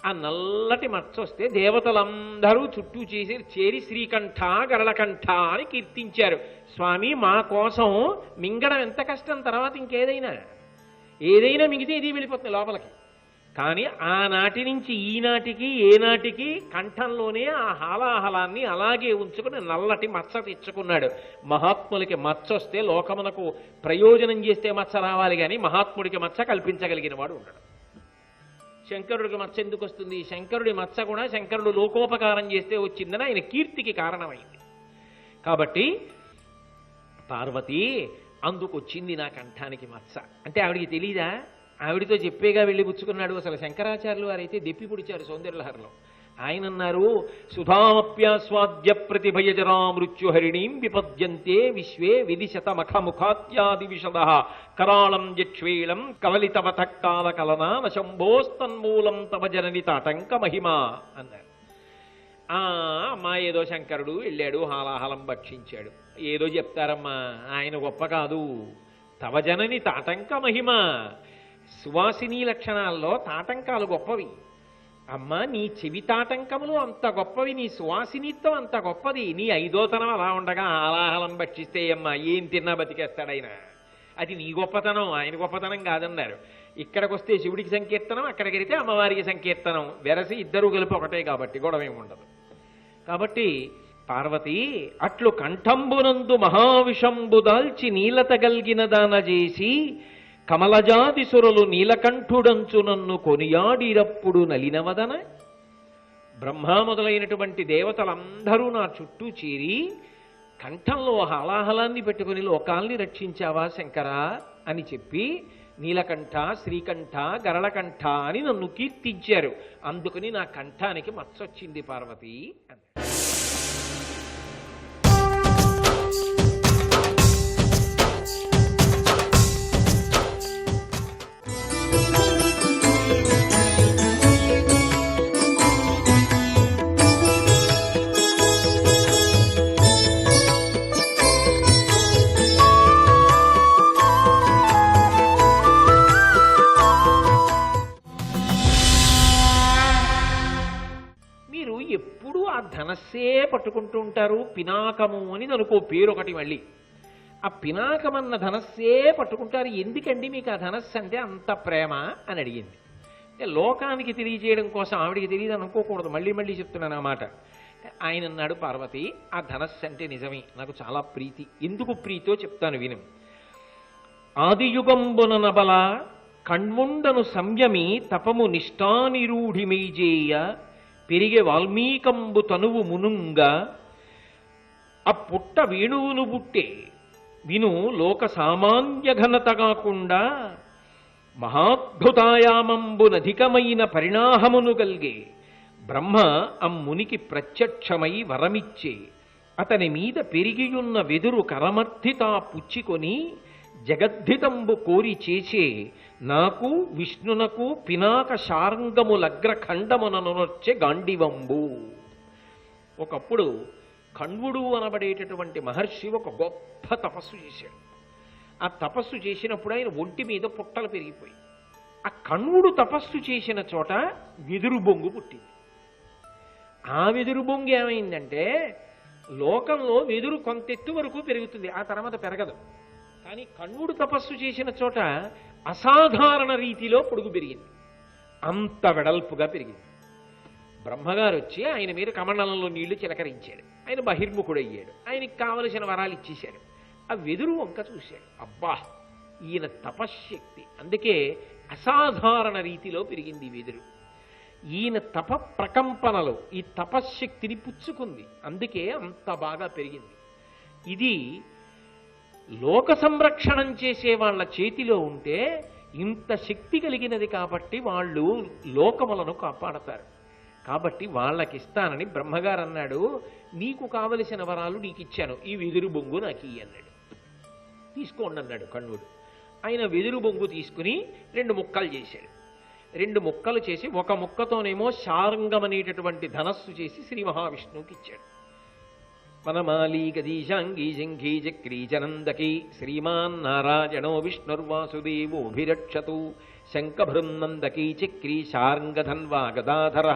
ఆ నల్లటి మచ్చ వస్తే దేవతలందరూ చుట్టూ చేరి శ్రీకంఠ గరళకంఠ అని కీర్తించారు. స్వామి మా కోసం మింగడం ఎంత కష్టం, తర్వాత ఏదైనా మింగితే ఇది వెళ్ళిపోతుంది లోపలికి. కానీ ఆనాటి నుంచి ఈనాటికి ఏనాటికి కంఠంలోనే ఆ హాలాహలాన్ని అలాగే ఉంచుకుని నల్లటి మచ్చ తెచ్చుకున్నాడు. మహాత్ములకి మచ్చ వస్తే లోకమునకు ప్రయోజనం చేస్తే మచ్చ రావాలి, కానీ మహాత్ముడికి మచ్చ కల్పించగలిగిన వాడు ఉండడు. శంకరుడికి మచ్చ ఎందుకు వస్తుంది? శంకరుడి మచ్చ కూడా శంకరుడు లోకోపకారం చేస్తే వచ్చిందని ఆయన కీర్తికి కారణమైంది. కాబట్టి పార్వతి అందుకు వచ్చింది నా కంఠానికి మచ్చ అంటే ఆవిడికి తెలీదా? ఆవిడితో చెప్పేగా వెళ్ళి పుచ్చుకున్నాడు. అసలు శంకరాచార్యులు వారైతే దెప్పి పుడిచారు సౌందర్యలహరిలో. ఆయన అన్నారు, సుధామప్యాస్వాద్య ప్రతిభయజరా మృత్యుహరిణీం విపద్యంతే విశ్వే విదిశత మఖముఖాత్యాది విశద కరాళం యక్ష్వేళం కవలితవత కాల కలనా నశంభోస్తన్మూలం తవ జనని తాటంక మహిమా అన్నారు. అమ్మా ఏదో శంకరుడు వెళ్ళాడు, హాలాహలం భక్షించాడు, ఏదో చెప్తారమ్మా, ఆయన గొప్ప కాదు. తవ జనని తాటంక మహిమ, సువాసిని లక్షణాల్లో తాటంకాలు గొప్పవి. అమ్మ నీ చెవి తాటంకములు అంత గొప్పవి, నీ సువాసినిత్వం అంత గొప్పది. నీ ఐదోతనం అలా ఉండగా హాలాహలం భక్షిస్తే అమ్మా ఏం తిన్నా బతికేస్తాడైన, అది నీ గొప్పతనం, ఆయన గొప్పతనం కాదన్నారు. ఇక్కడికి వస్తే శివుడికి సంకీర్తనం, అక్కడికి వెళితే అమ్మవారికి సంకీర్తనం, వెరసి ఇద్దరూ కలిపి ఒకటే కాబట్టి గొడవ ఏమి ఉండదు. కాబట్టి పార్వతి అట్లు కంఠంబునందు మహావిషంబు దాల్చి నీలత గల్గిన దాన చేసి కమలజాతి సురలు నీలకంఠుడంచు నన్ను కొనియాడిరప్పుడు నలినవదన. బ్రహ్మ మొదలైనటువంటి దేవతలందరూ నా చుట్టూ చేరి కంఠంలో హాలాహలాన్ని పెట్టుకుని లోకాల్ని రక్షించావా శంకరా అని చెప్పి నీలకంఠ, శ్రీకంఠ, గరళకంఠ అని నన్ను కీర్తించారు. అందుకని నా కంఠానికి మచ్చొచ్చింది పార్వతి అని. ధనస్సే పట్టుకుంటూ ఉంటారు. పినాకము అని దానికో పేరు ఒకటి. మళ్ళీ ఆ పినాకమన్న ధనస్సే పట్టుకుంటారు. ఎందుకండి మీకు ఆ ధనస్సు అంటే అంత ప్రేమ అని అడిగింది. అంటే లోకానికి తెలియజేయడం కోసం, ఆవిడికి తెలియదు అనుకోకూడదు, మళ్ళీ మళ్ళీ చెప్తున్నాను ఆ మాట. ఆయన అన్నాడు, పార్వతి ఆ ధనస్సు అంటే నిజమే, నాకు చాలా ప్రీతి. ఎందుకు ప్రీతో చెప్తాను విను. ఆదియుగంబున నబల కణ్వుండను సంయమి తపము నిష్ఠానిరూఢిమైజేయ పెరిగే వాల్మీకంబు తనువు మునుంగ ఆ పుట్ట వేణువును బుట్టే విను లోక సామాన్య ఘనత కాకుండా మహాద్భుతాయామంబునధికమైన పరిణామమును గల్గే బ్రహ్మ అమ్మునికి ప్రత్యక్షమై వరమిచ్చే అతని మీద పెరిగియున్న వెదురు కరమర్థితా పుచ్చికొని జగద్ధితంబు కోరి చేసే నాకు విష్ణునకు పినాక శార్ంగములగ్రఖండముననొచ్చే గాండివంబు. ఒకప్పుడు కణ్వుడు అనబడేటటువంటి మహర్షి ఒక గొప్ప తపస్సు చేశాడు. ఆ తపస్సు చేసినప్పుడు ఆయన ఒంటి మీద పుట్టలు పెరిగిపోయి, ఆ కణ్వుడు తపస్సు చేసిన చోట వెదురు బొంగు పుట్టింది. ఆ వెదురు బొంగు ఏమైందంటే, లోకంలో వెదురు కొంతెత్తు వరకు పెరుగుతుంది, ఆ తర్వాత పెరగదు. కానీ కణ్వుడు తపస్సు చేసిన చోట అసాధారణ రీతిలో పొడుగు పెరిగింది, అంత వెడల్పుగా పెరిగింది. బ్రహ్మగారు వచ్చి ఆయన మీద కమండలంలో నీళ్లు చిలకరించాడు. ఆయన బహిర్ముఖుడయ్యాడు, ఆయనకి కావలసిన వరాలు ఇచ్చేశాడు. ఆ వెదురు వంక చూశాడు, అబ్బా ఈయన తపశ్శక్తి, అందుకే అసాధారణ రీతిలో పెరిగింది ఈ వెదురు. ఈయన తప ప్రకంపనలో ఈ తపశ్శక్తిని పుచ్చుకుంది, అందుకే అంత బాగా పెరిగింది. ఇది లోక సంరక్షణం చేసే వాళ్ళ చేతిలో ఉంటే ఇంత శక్తి కలిగినది కాబట్టి వాళ్ళు లోకములను కాపాడతారు. కాబట్టి వాళ్ళకిస్తానని బ్రహ్మగారు అన్నాడు, నీకు కావలసిన వరాలు నీకు ఇచ్చాను, ఈ వెదురు బొంగు నాకు ఇయ్యి అన్నాడు. తీసుకోండి అన్నాడు కణ్వుడు. ఆయన వెదురు బొంగు తీసుకుని 2 ముక్కలు చేశాడు. 2 ముక్కలు చేసి ఒక ముక్కతోనేమో శార్ంగం అనేటటువంటి ధనస్సు చేసి శ్రీ మహావిష్ణువుకి ఇచ్చాడు. వనమాలీ గదీశాంగీ శంఖీ చక్రీ చనందకీ శ్రీమాన్ నారాయణో విష్ణుర్వాసుదేవోభిరక్షతు శంఖభృన్నందకీ చక్రీ శార్ంగధన్వా గదాధర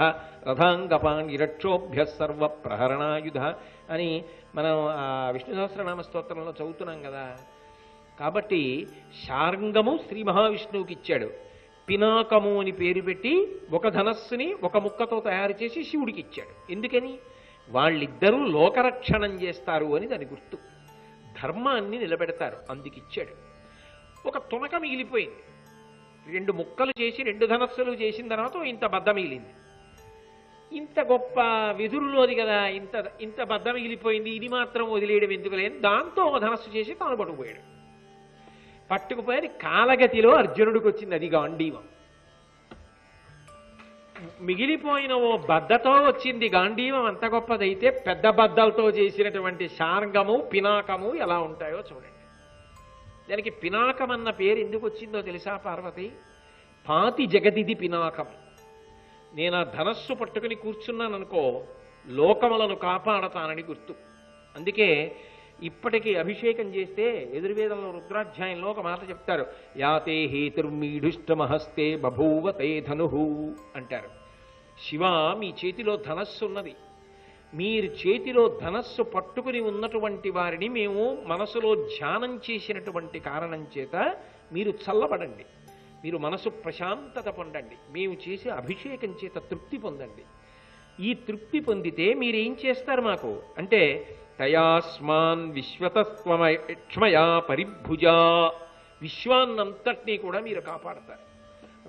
రథాంగపాణిరక్షోభ్య సర్వ ప్రహరణాయుధ అని మనం విష్ణు సహస్రనామ స్తోత్రంలో చదువుతున్నాం కదా. కాబట్టి శార్ంగము శ్రీ మహావిష్ణువుకి ఇచ్చాడు. పినాకము అని పేరు పెట్టి ఒక ధనస్సుని ఒక ముక్కతో తయారు చేసి శివుడికి ఇచ్చాడు. ఎందుకని? వాళ్ళిద్దరూ లోకరక్షణం చేస్తారు అని దాని గుర్తు, ధర్మాన్ని నిలబెడతారు, అందుకిచ్చాడు. ఒక తునక మిగిలిపోయింది. 2 ముక్కలు చేసి 2 ధనస్సులు చేసిన తర్వాత ఇంత బద్ద మిగిలింది. ఇంత గొప్ప వెదురులోది కదా, ఇంత బద్ద మిగిలిపోయింది, ఇది మాత్రం వదిలేయడం ఎందుకు లేదు, దాంతో ఒక ధనస్సు చేసి తాను పట్టుకుపోయాడు. పట్టుకుపోయి కాలగతిలో అర్జునుడికి వచ్చింది, అది గాంధీవం. మిగిలిపోయిన ఓ బద్దతో వచ్చింది గాంధీవం. అంత గొప్పదైతే పెద్ద బద్దలతో చేసినటువంటి శార్ంగము పినాకము ఎలా ఉంటాయో చూడండి. దానికి పినాకం అన్న పేరు ఎందుకు వచ్చిందో తెలుసా పార్వతి? పాతి జగదిది పినాకం. నేను ఆ ధనస్సు పట్టుకుని కూర్చున్నాను అనుకో, లోకములను కాపాడతానని గుర్తు. అందుకే ఇప్పటికీ అభిషేకం చేస్తే ఎదుర్వేదంలో రుద్రాధ్యాయంలో ఒక మాట చెప్తారు, యాతే హేతుర్మీఢుష్టమహస్తే బభూవతే ధను అంటారు. శివ, మీ చేతిలో ధనస్సు ఉన్నది, మీరు చేతిలో ధనస్సు పట్టుకుని ఉన్నటువంటి వారిని మేము మనసులో ధ్యానం చేసినటువంటి కారణం చేత మీరు చల్లబడండి, మీరు మనసు ప్రశాంతత పొందండి, మేము చేసే అభిషేకం చేత తృప్తి పొందండి. ఈ తృప్తి పొందితే మీరేం చేస్తారు మాకు అంటే, తయాస్మాన్ విశ్వతస్వమయా పరిభుజా, విశ్వాన్నంతటినీ కూడా మీరు కాపాడతారు.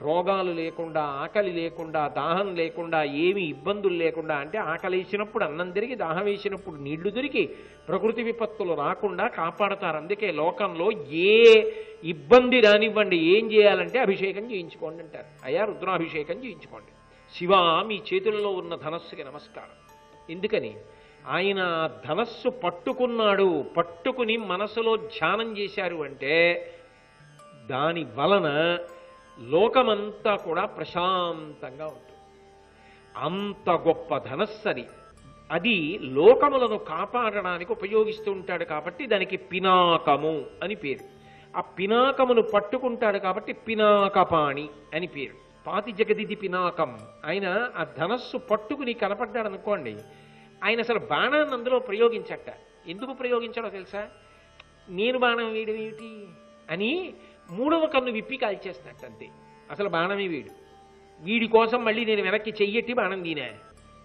రోగాలు లేకుండా, ఆకలి లేకుండా, దాహం లేకుండా, ఏమి ఇబ్బందులు లేకుండా, అంటే ఆకలి వేసినప్పుడు అన్నం తిరిగి, దాహం వేసినప్పుడు నీళ్లు దొరికి, ప్రకృతి విపత్తులు రాకుండా కాపాడతారు. అందుకే లోకంలో ఏ ఇబ్బంది రానివ్వండి, ఏం చేయాలంటే అభిషేకం చేయించుకోండి అంటారు. అయ్యా రుద్రాభిషేకం చేయించుకోండి. శివ, మీ చేతుల్లో ఉన్న ధనస్సుకి నమస్కారం. ఎందుకని? ఆయన ధనస్సు పట్టుకున్నాడు, పట్టుకుని మనసులో ధ్యానం చేశారు అంటే దాని వలన లోకమంతా కూడా ప్రశాంతంగా ఉంటుంది. అంత గొప్ప ధనస్సది. అది లోకములను కాపాడడానికి ఉపయోగిస్తూ ఉంటాడు కాబట్టి దానికి పినాకము అని పేరు. ఆ పినాకమును పట్టుకుంటాడు కాబట్టి పినాకపాణి అని పేరు. పాతి జగదిది పినాకం. ఆయన ఆ ధనస్సు పట్టుకుని కనపడ్డాడు అనుకోండి, ఆయన అసలు బాణాన్ని అందులో ప్రయోగించట. ఎందుకు ప్రయోగించాడో తెలుసా? నేను బాణం వేయడం ఏమిటి అని 3వ కన్ను విప్పి కాల్చేస్తాడు అంతే. అసలు బాణమే వీడి కోసం మళ్ళీ నేను వెనక్కి చెయ్యట్టి బాణం దీనా,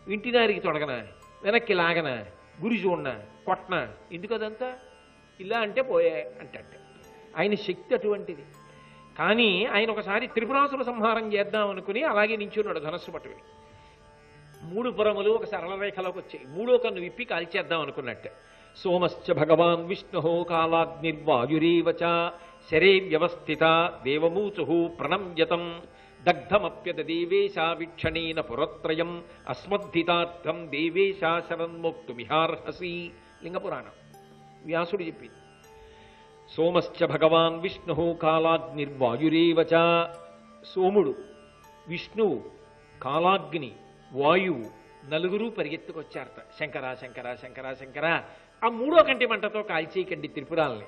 వింటినారికి తొడగనా, వెనక్కి లాగన, గురి చూడన, కొట్టన, ఎందుకు అదంతా? ఇలా అంటే పోయే అంటే ఆయన శక్తి అటువంటిది. కానీ ఆయన ఒకసారి త్రిపురాసుర సంహారం చేద్దాం అనుకుని అలాగే నించున్నాడు ధనస్సు పట్టుకుని. 3 పురములు ఒక సరళ రేఖలోకి వచ్చాయి. 3వ కన్ను విప్పి కాల్చేద్దాం అనుకున్నట్టు. సోమశ్చ భగవాన్ విష్ణు కాలాగ్నిర్వాయురేవ చ శరే వ్యవస్థిత దేవమూచు ప్రణమ్యతం దగ్ధమప్యత దేవేశా వీక్షణేన పురత్రయం అస్మద్ధితార్థం దేవేశా శరణ్మోక్తుమిహార్హసి. లింగపురాణం వ్యాసుడు చెప్పింది. సోమశ్చ భగవాన్ విష్ణు కాలాగ్నిర్వాయురేవ చ. సోముడు, విష్ణువు, కాలాగ్ని, వాయువు నలుగురు పరిగెత్తుకొచ్చారట. శంకర శంకర శంకర శంకర, ఆ 3వ కంటి మంటతో కాల్చేయకండి త్రిపురాల్ని.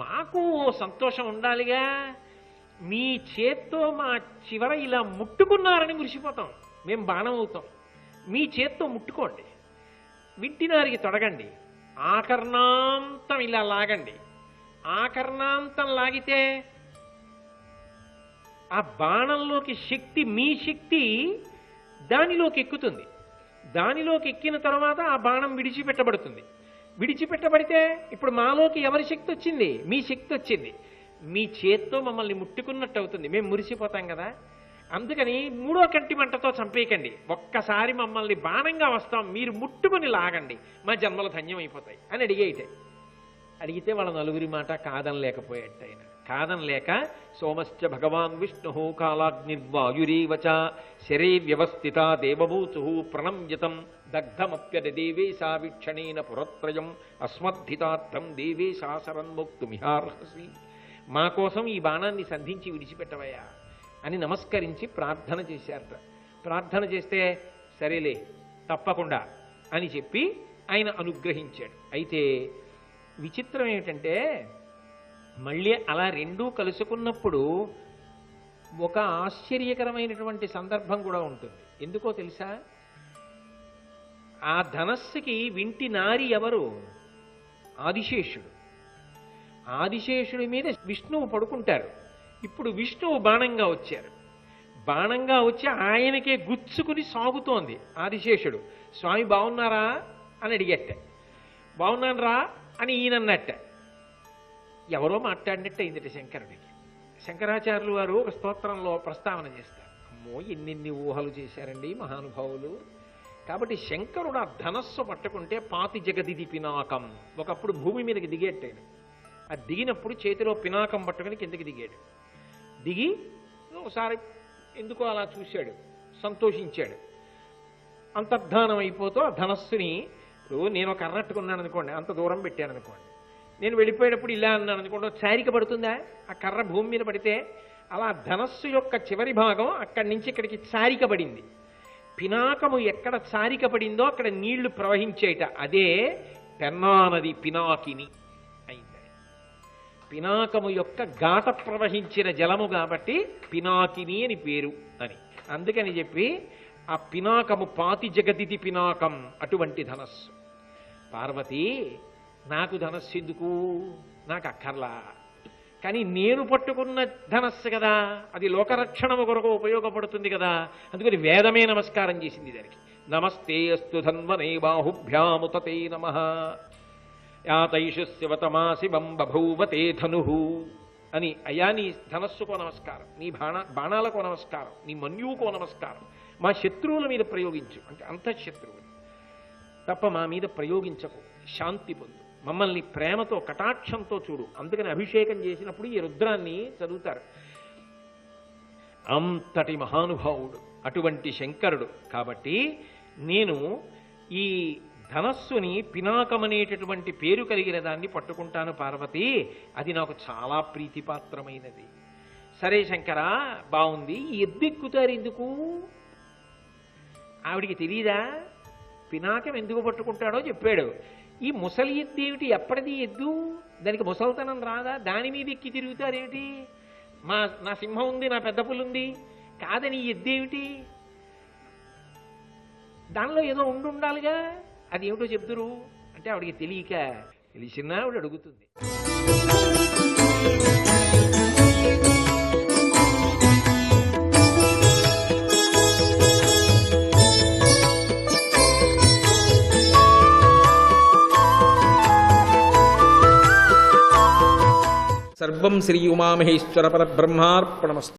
మాకు సంతోషం ఉండాలిగా. మీ చేత్తో మా చివర ఇలా ముట్టుకున్నారని మురిసిపోతాం, మేము బాణం అవుతాం. మీ చేత్తో ముట్టుకోండి, వింటినారికి తొడగండి, ఆకర్ణాంతం ఇలా లాగండి. ఆకర్ణాంతం లాగితే ఆ బాణంలోకి శక్తి, మీ శక్తి దానిలోకి ఎక్కుతుంది. దానిలోకి ఎక్కిన తర్వాత ఆ బాణం విడిచిపెట్టబడుతుంది. విడిచిపెట్టబడితే ఇప్పుడు మాలోకి ఎవరి శక్తి వచ్చింది? మీ శక్తి వచ్చింది. మీ చేత్తో మమ్మల్ని ముట్టుకున్నట్టు అవుతుంది, మేము మురిసిపోతాం కదా. అందుకని 3వ కంటి మంటతో చంపేయకండి, ఒక్కసారి మమ్మల్ని బాణంగా వస్తాం, మీరు ముట్టుకుని లాగండి, మా జన్మలు ధన్యమైపోతాయి అని అడిగితే వాళ్ళ నలుగురి మాట కాదనలేకపోయాడు ఆయన. కాదనలేక సోమశ్చ భగవాన్ విష్ణు కాలాగ్నిర్వాయురేవ చ శరే వ్యవస్థిత దేవమూచు ప్రణమ్యతం దగ్ధమప్యద దేవేశా వీక్షణేన పురత్రయం అస్మద్ధితార్థం దేవేశా శరణ్మోక్తుమిహార్హసి. మా కోసం ఈ బాణాన్ని సంధించి విడిచిపెట్టవయ్యా అని నమస్కరించి ప్రార్థన చేశారట. ప్రార్థన చేస్తే సరేలే తప్పకుండా అని చెప్పి ఆయన అనుగ్రహించాడు. అయితే విచిత్రం ఏమిటంటే మళ్ళీ అలా రెండూ కలుసుకున్నప్పుడు ఒక ఆశ్చర్యకరమైనటువంటి సందర్భం కూడా ఉంటుంది. ఎందుకో తెలుసా? ఆ ధనస్సుకి వింటి నారి ఎవరు? ఆదిశేషుడు. ఆదిశేషుడి మీద విష్ణువు పడుకుంటారు. ఇప్పుడు విష్ణువు బాణంగా వచ్చారు. బాణంగా వచ్చి ఆయనకే గుచ్చుకుని సాగుతోంది ఆదిశేషుడు. స్వామి బాగున్నారా అని అడిగట్ట. బాగున్నాను రా అని ఈయనన్నట్ట. ఎవరో మాట్లాడినట్టు అయిందట శంకరుడికి. శంకరాచార్యులు వారు ఒక స్తోత్రంలో ప్రస్తావన చేస్తారు. అమ్మో ఎన్నెన్ని ఊహలు చేశారండి మహానుభావులు. కాబట్టి శంకరుడు ఆ ధనస్సు పట్టుకుంటే పాతి జగదిది పినాకం. ఒకప్పుడు భూమి మీదకి దిగేట్టాడు. ఆ దిగినప్పుడు చేతిలో పినాకం పట్టుకుని కిందకి దిగాడు. దిగి ఒకసారి ఎందుకో అలా చూశాడు, సంతోషించాడు. అంతర్ధానం అయిపోతూ ఆ ధనస్సుని, నేను ఒక కర్రట్టుకున్నాను అనుకోండి, అంత దూరం పెట్టాను అనుకోండి, నేను వెళ్ళిపోయేటప్పుడు ఇలా అన్నాను అనుకోండి, చారిక పడుతుందా? ఆ కర్ర భూమి మీద పడితే అలా ధనస్సు యొక్క చివరి భాగం అక్కడి నుంచి ఇక్కడికి చారిక పడింది. పినాకము ఎక్కడ చారిక పడిందో అక్కడ నీళ్లు ప్రవహించేట. అదే పెన్నా నది పినాకిని అయింది. పినాకము యొక్క ఘాట ప్రవహించిన జలము కాబట్టి పినాకిని అని పేరు అని. అందుకని చెప్పి ఆ పినాకము పాతి జగదితి పినాకం, అటువంటి ధనస్సు. పార్వతి, నాకు ధనస్సు ఎందుకు? నాకు అక్కర్లా. కానీ నేను పట్టుకున్న ధనస్సు కదా, అది లోకరక్షణము కొరకు ఉపయోగపడుతుంది కదా. అందుకని వేదమే నమస్కారం చేసింది దానికి. నమస్తే అస్తు ధన్వనే బాహుభ్యాముతతే నమః యాతైషు శివతమా శివం బభూవతే ధను అని. అయ్యా నీ ధనస్సుకో నమస్కారం, నీ బాణాలకో నమస్కారం, నీ మన్యువుకో నమస్కారం. మా శత్రువుల మీద ప్రయోగించు అంటే అంతఃశత్రువులు తప్ప మా మీద ప్రయోగించకు, శాంతి పొందు, మమ్మల్ని ప్రేమతో కటాక్షంతో చూడు. అందుకని అభిషేకం చేసినప్పుడు ఈ రుద్రాన్ని చదువుతారు. అంతటి మహానుభావుడు అటువంటి శంకరుడు. కాబట్టి నేను ఈ ధనస్సుని పినాకమనేటటువంటి పేరు కలిగిన దాన్ని పట్టుకుంటాను పార్వతి, అది నాకు చాలా ప్రీతిపాత్రమైనది. సరే శంకరా, బాగుంది. ఎద్దెక్కుతారు ఎందుకు? ఆవిడికి తెలియదా పినాకం ఎందుకు పట్టుకుంటాడో చెప్పాడు. ఈ ముసలి ఎద్దు ఏమిటి? ఎప్పటిది ఎద్దు? దానికి ముసలితనం రాదా? దాని మీద ఎక్కి తిరుగుతారేమిటి? నా సింహం ఉంది, నా పెద్ద పుల్లు ఉంది కాదని ఈ ఎద్దు ఏమిటి? దానిలో ఏదో ఉండాలిగా, అది ఏమిటో చెప్తురు అంటే ఆవిడికి తెలియక, తెలిసినా ఆవిడ అడుగుతుంది. సర్వం శ్రీ ఉమామహేశ్వర పరబ్రహ్మార్పణమస్తు.